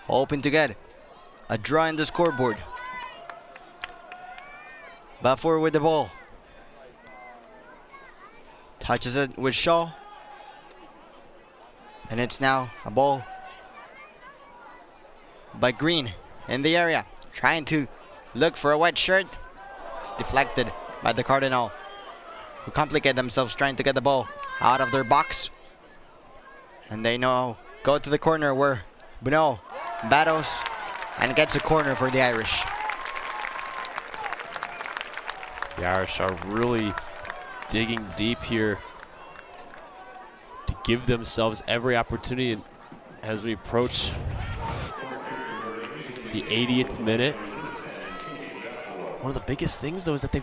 hoping to get a draw in the scoreboard. Bafour with the ball. Touches it with Shaw. And it's now a ball by Green in the area, trying to look for a white shirt. It's deflected by the Cardinal, who complicate themselves trying to get the ball out of their box. And they now go to the corner where Buno battles and gets a corner for the Irish. The Irish are really digging deep here to give themselves every opportunity as we approach the 80th minute. One of the biggest things, though, is that they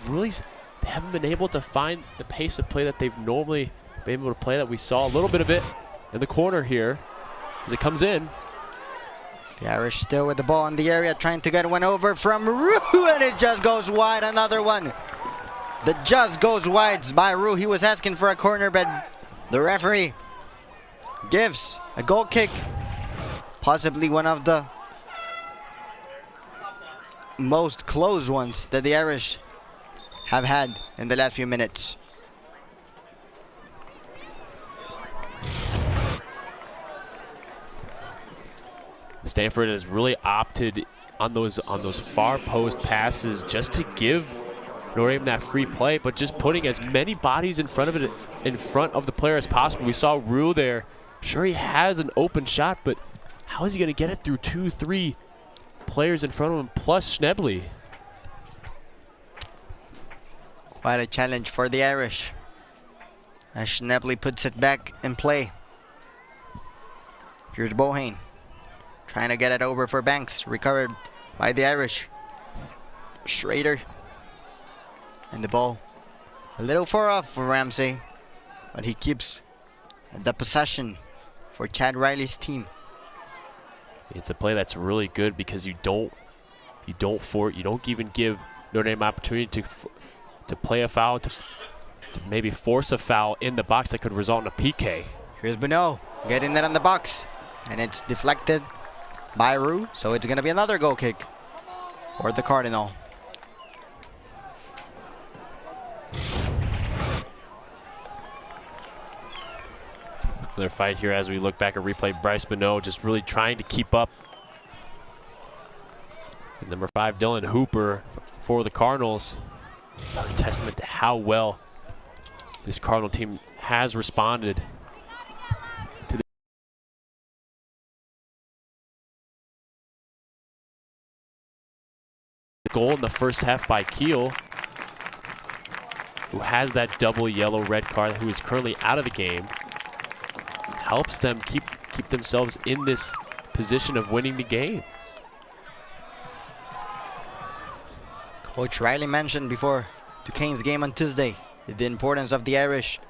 haven't been able to find the pace of play that they've normally been able to play, that we saw a little bit of it in the corner here as it comes in. The Irish still with the ball in the area, trying to get one over from Roux, and it just goes wide. Another one that just goes wide by Roux. He was asking for a corner, but the referee gives a goal kick. Possibly one of the most close ones that the Irish have had in the last few minutes. Stanford has really opted on those far post passes just to give Notre Dame that free play, but just putting as many bodies in front of the player as possible. We saw Roux there. Sure, he has an open shot, but how is he going to get it through 2-3 players in front of him, plus Schnably? Quite a challenge for the Irish, as Schnably puts it back in play. Here's Bohane, trying to get it over for Banks, recovered by the Irish. Schrader, and the ball a little far off for Ramsey, but he keeps the possession for Chad Riley's team. It's a play that's really good because you don't even give Notre Dame opportunity to play a foul, to maybe force a foul in the box that could result in a PK. Here's Bonneau getting that on the box, and it's deflected by Roux, so it's going to be another goal kick for the Cardinal. Another fight here as we look back at replay. Bryce Bonneau just really trying to keep up. And number 5, Dylan Hooper for the Cardinals. Another testament to how well this Cardinal team has responded to the goal in the first half by Keel, who has that double yellow red card, who is currently out of the game. Helps them keep themselves in this position of winning the game. Coach Riley mentioned before Duquesne's game on Tuesday the importance of the Irish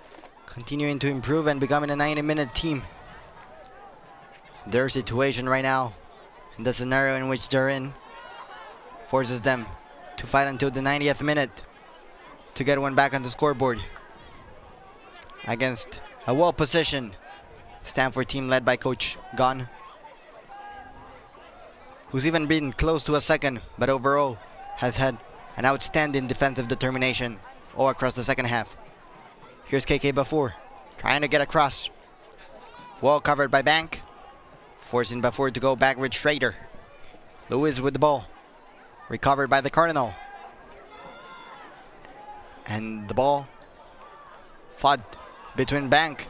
continuing to improve and becoming a 90-minute team. Their situation right now in the scenario in which they're in, forces them to fight until the 90th minute to get one back on the scoreboard against a well-positioned Stanford team led by Coach Gunn, who's even been close to a second, but overall has had an outstanding defensive determination all across the second half. Here's KK Bafour trying to get across. Well covered by Bank, forcing Bafour to go back with Schrader. Lewis with the ball, recovered by the Cardinal. And the ball fought between Bank,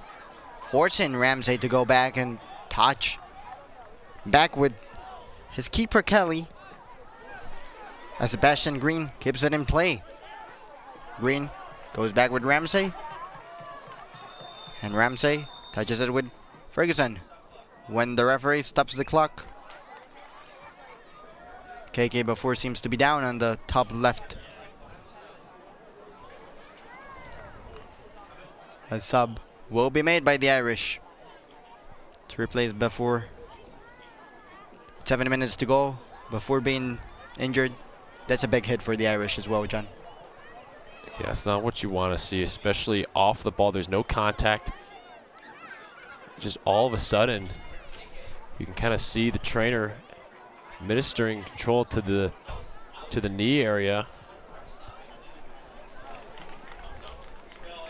forcing Ramsey to go back and touch. Back with his keeper Kelly, as Sebastian Green keeps it in play. Green goes back with Ramsey, and Ramsey touches it with Ferguson. When the referee stops the clock, KK Bafour seems to be down on the top left. A sub will be made by the Irish to replace Bafour. 7 minutes to go before being injured. That's a big hit for the Irish as well, John. Yeah, that's not what you want to see, especially off the ball. There's no contact. Just all of a sudden, you can kind of see the trainer administering control to the knee area.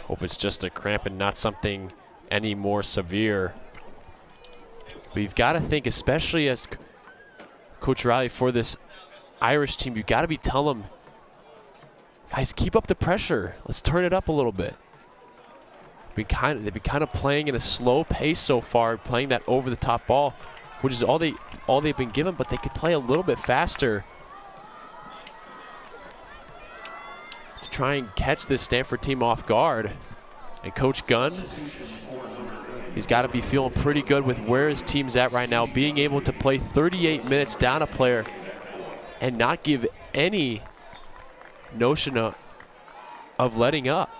Hope it's just a cramp and not something any more severe. But you've got to think, especially as Coach Riley for this Irish team, you've got to be telling them, guys, keep up the pressure. Let's turn it up a little bit. They've been kind of playing in a slow pace so far, playing that over-the-top ball, which is all they've been given, but they could play a little bit faster to try and catch this Stanford team off guard. And Coach Gunn, he's got to be feeling pretty good with where his team's at right now, being able to play 38 minutes down a player and not give any notion of letting up.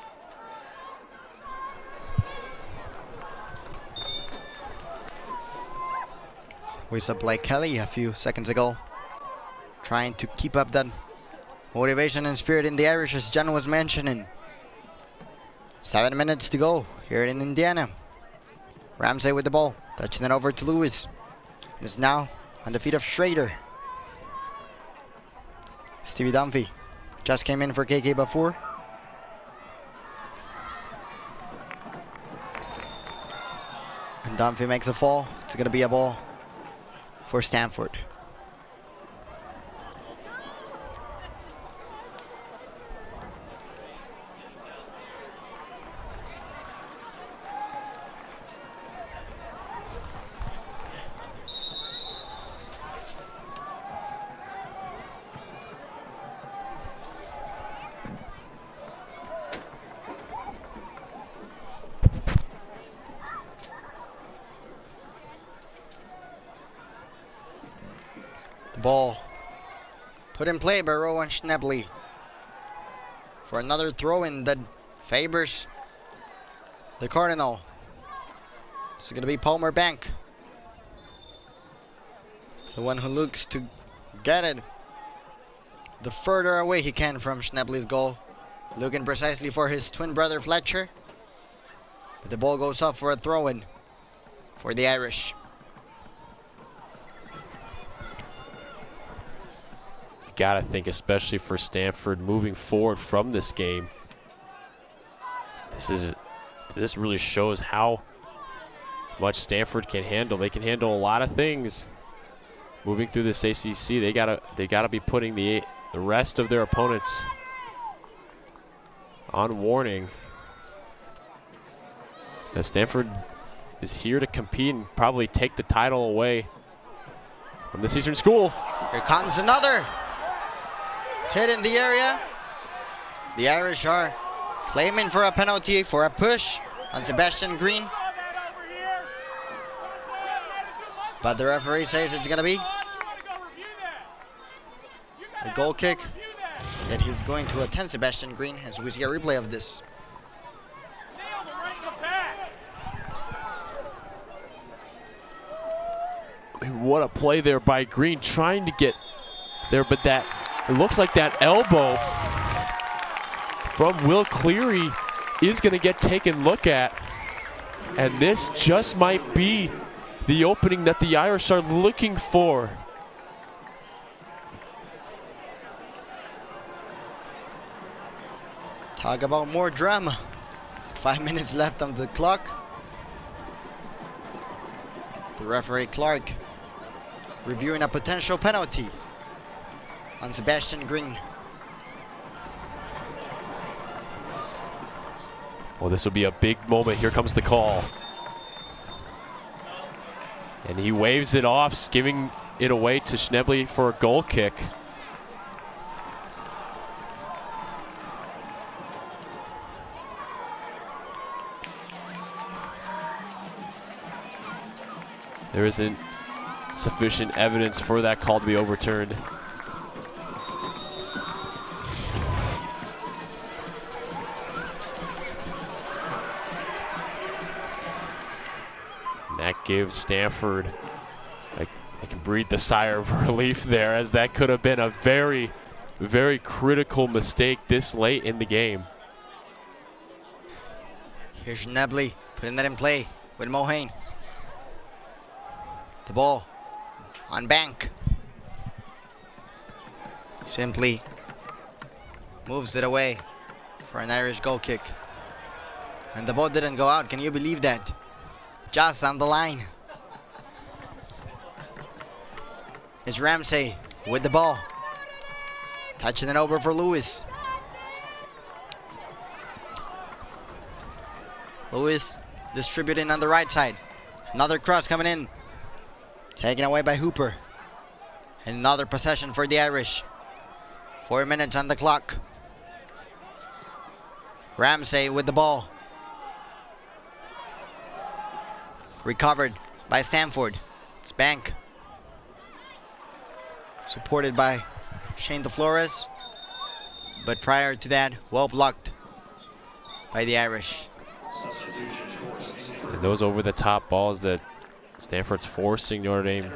We saw Blake Kelly a few seconds ago trying to keep up that motivation and spirit in the Irish, as John was mentioning. 7 minutes to go here in Indiana. Ramsey with the ball, touching it over to Lewis. It's now on the feet of Schrader. Stevie Dunphy just came in for KK Bafour. And Dunphy makes a fall. It's going to be a ball for Stanford. Ball put in play by Rowan Schnebley for another throw-in that favors the Cardinal. It's going to be Palmer Bank, the one who looks to get it the further away he can from Schnebley's goal, looking precisely for his twin brother Fletcher. But the ball goes up for a throw-in for the Irish. Got to think, especially for Stanford moving forward from this game, this really shows how much Stanford can handle. They can handle a lot of things moving through this ACC. They gotta be putting the rest of their opponents on warning. That Stanford is here to compete and probably take the title away from this Eastern school. Here comes another hit in the area. The Irish are claiming for a penalty for a push on Sebastian Green. But the referee says it's going to be a goal kick that he's going to attend Sebastian Green, as we see a replay of this. What a play there by Green, trying to get there, but it looks like that elbow from Will Cleary is going to get taken a look at. And this just might be the opening that the Irish are looking for. Talk about more drama. 5 minutes left on the clock. The referee Clark reviewing a potential penalty on Sebastian Green. Well, this will be a big moment. Here comes the call. And he waves it off, giving it away to Schnebly for a goal kick. There isn't sufficient evidence for that call to be overturned. And that gives Stanford, I can breathe the sigh of relief there, as that could have been a very, very critical mistake this late in the game. Here's Schnebly putting that in play with Mohane. The ball on Bank. Simply moves it away for an Irish goal kick. And the ball didn't go out. Can you believe that? Just on the line. It's Ramsey with the ball. Touching it over for Lewis. Lewis distributing on the right side. Another cross coming in. Taken away by Hooper. And another possession for the Irish. 4 minutes on the clock. Ramsey with the ball. Recovered by Stanford. It's Bank. Supported by Shane DeFlores. But prior to that, well blocked by the Irish. And those over-the-top balls that Stanford's forcing Notre Dame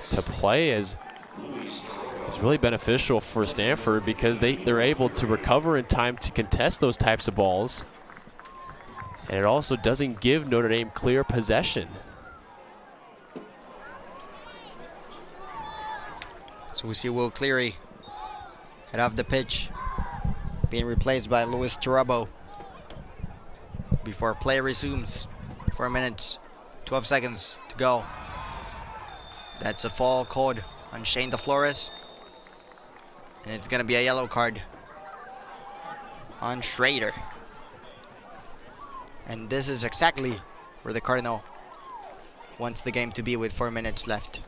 to play is really beneficial for Stanford, because they're able to recover in time to contest those types of balls. And it also doesn't give Notre Dame clear possession. So we see Will Cleary head off the pitch, being replaced by Louis Turabo before play resumes. 4 minutes, 12 seconds to go. That's a foul called on Shane DeFlores. And it's going to be a yellow card on Schrader. And this is exactly where the Cardinal wants the game to be with 4 minutes left.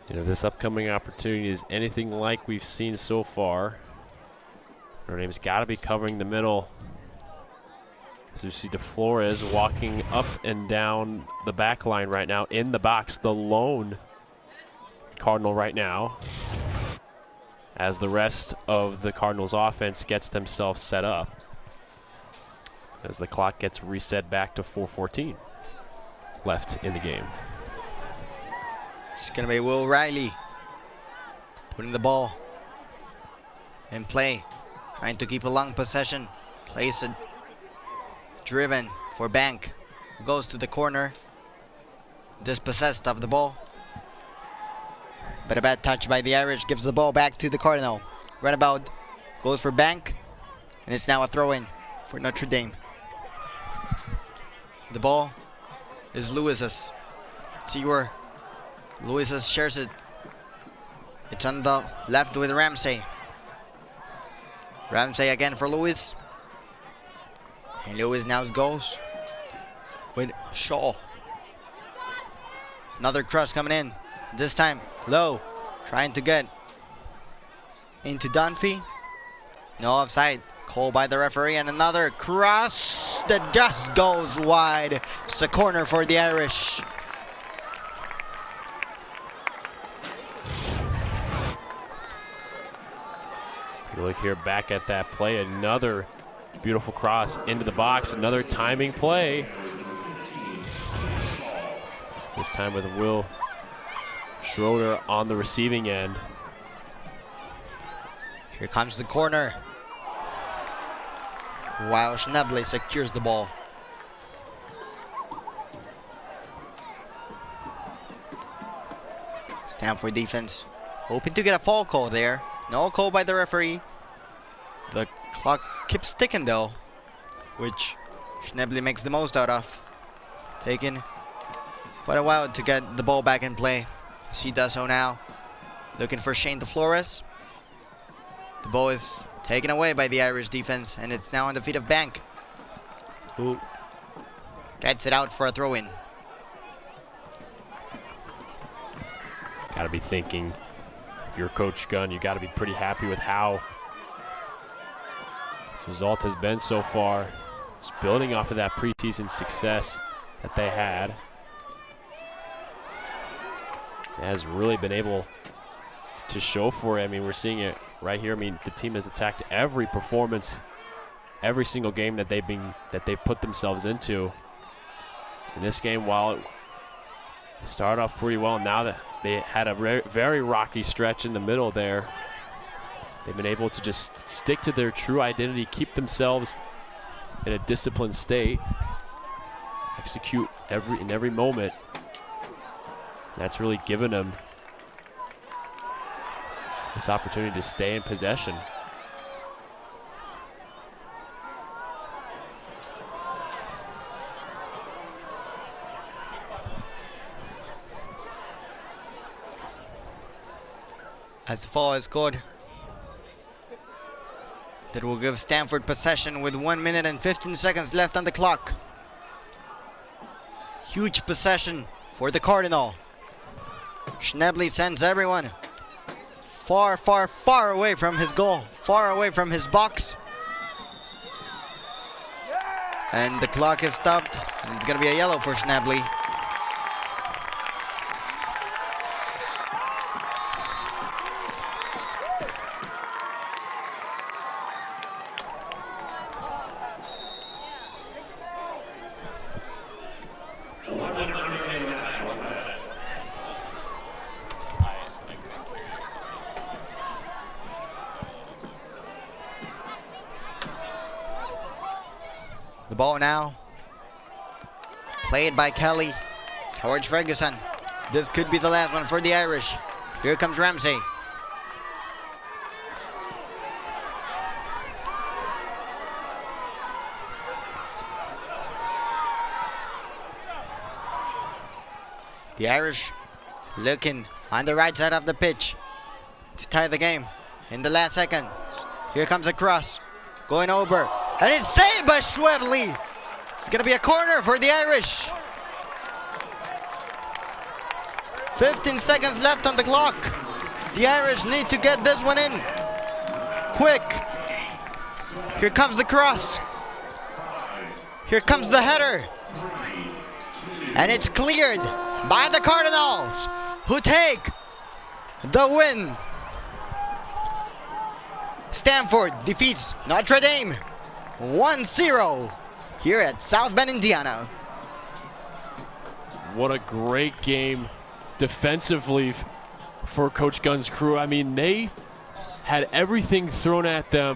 You know, this upcoming opportunity is anything like we've seen so far. Notre Dame's got to be covering the middle. So you see DeFlores walking up and down the back line right now in the box, the lone Cardinal right now, as the rest of the Cardinals offense gets themselves set up, as the clock gets reset back to 4:14 left in the game. It's going to be Will Riley putting the ball in play, trying to keep a long possession. Plays it driven for Bank, who goes to the corner, dispossessed of the ball. But a bad touch by the Irish gives the ball back to the Cardinal. Runabout goes for Bank, and it's now a throw-in for Notre Dame. The ball is Lewis's. See where Lewis shares it. It's on the left with Ramsey. Ramsey again for Lewis. And Lewis now goes with Shaw. Another cross coming in. This time low. Trying to get into Dunphy. No offside. Called by the referee. And another cross that just goes wide. It's a corner for the Irish. You look here back at that play, another beautiful cross into the box, another timing play. This time with Will Schroeder on the receiving end. Here comes the corner. While Schnebly secures the ball. Stanford defense hoping to get a foul call there. No call by the referee. The clock keeps ticking though, which Schnebly makes the most out of. Taking quite a while to get the ball back in play, as he does so now. Looking for Shane DeFlores. The ball is taken away by the Irish defense, and it's now on the feet of Bank, who gets it out for a throw-in. Got to be thinking, if you're Coach Gunn, you got to be pretty happy with how this result has been so far. Just building off of that preseason success that they had. It has really been able to show for it. I mean, we're seeing it right here. I mean, the team has attacked every performance, every single game that they put themselves into. In this game, while it started off pretty well, now that they had a very rocky stretch in the middle there, they've been able to just stick to their true identity, keep themselves in a disciplined state, execute in every moment. That's really given them this opportunity to stay in possession. As the foul is scored, that will give Stanford possession with 1 minute and 15 seconds left on the clock. Huge possession for the Cardinal. Schnebly sends everyone far, far, far away from his goal, far away from his box. And the clock is stopped, and it's going to be a yellow for Schnebly. The ball now played by Kelly towards Ferguson. This could be the last one for the Irish. Here comes Ramsey. The Irish looking on the right side of the pitch to tie the game in the last second. Here comes a cross going over. And it's saved by Schwebly. It's going to be a corner for the Irish. 15 seconds left on the clock. The Irish need to get this one in quick. Here comes the cross. Here comes the header. And it's cleared by the Cardinals, who take the win. Stanford defeats Notre Dame 1-0 here at South Bend, Indiana. What a great game defensively for Coach Gunn's crew. I mean, they had everything thrown at them.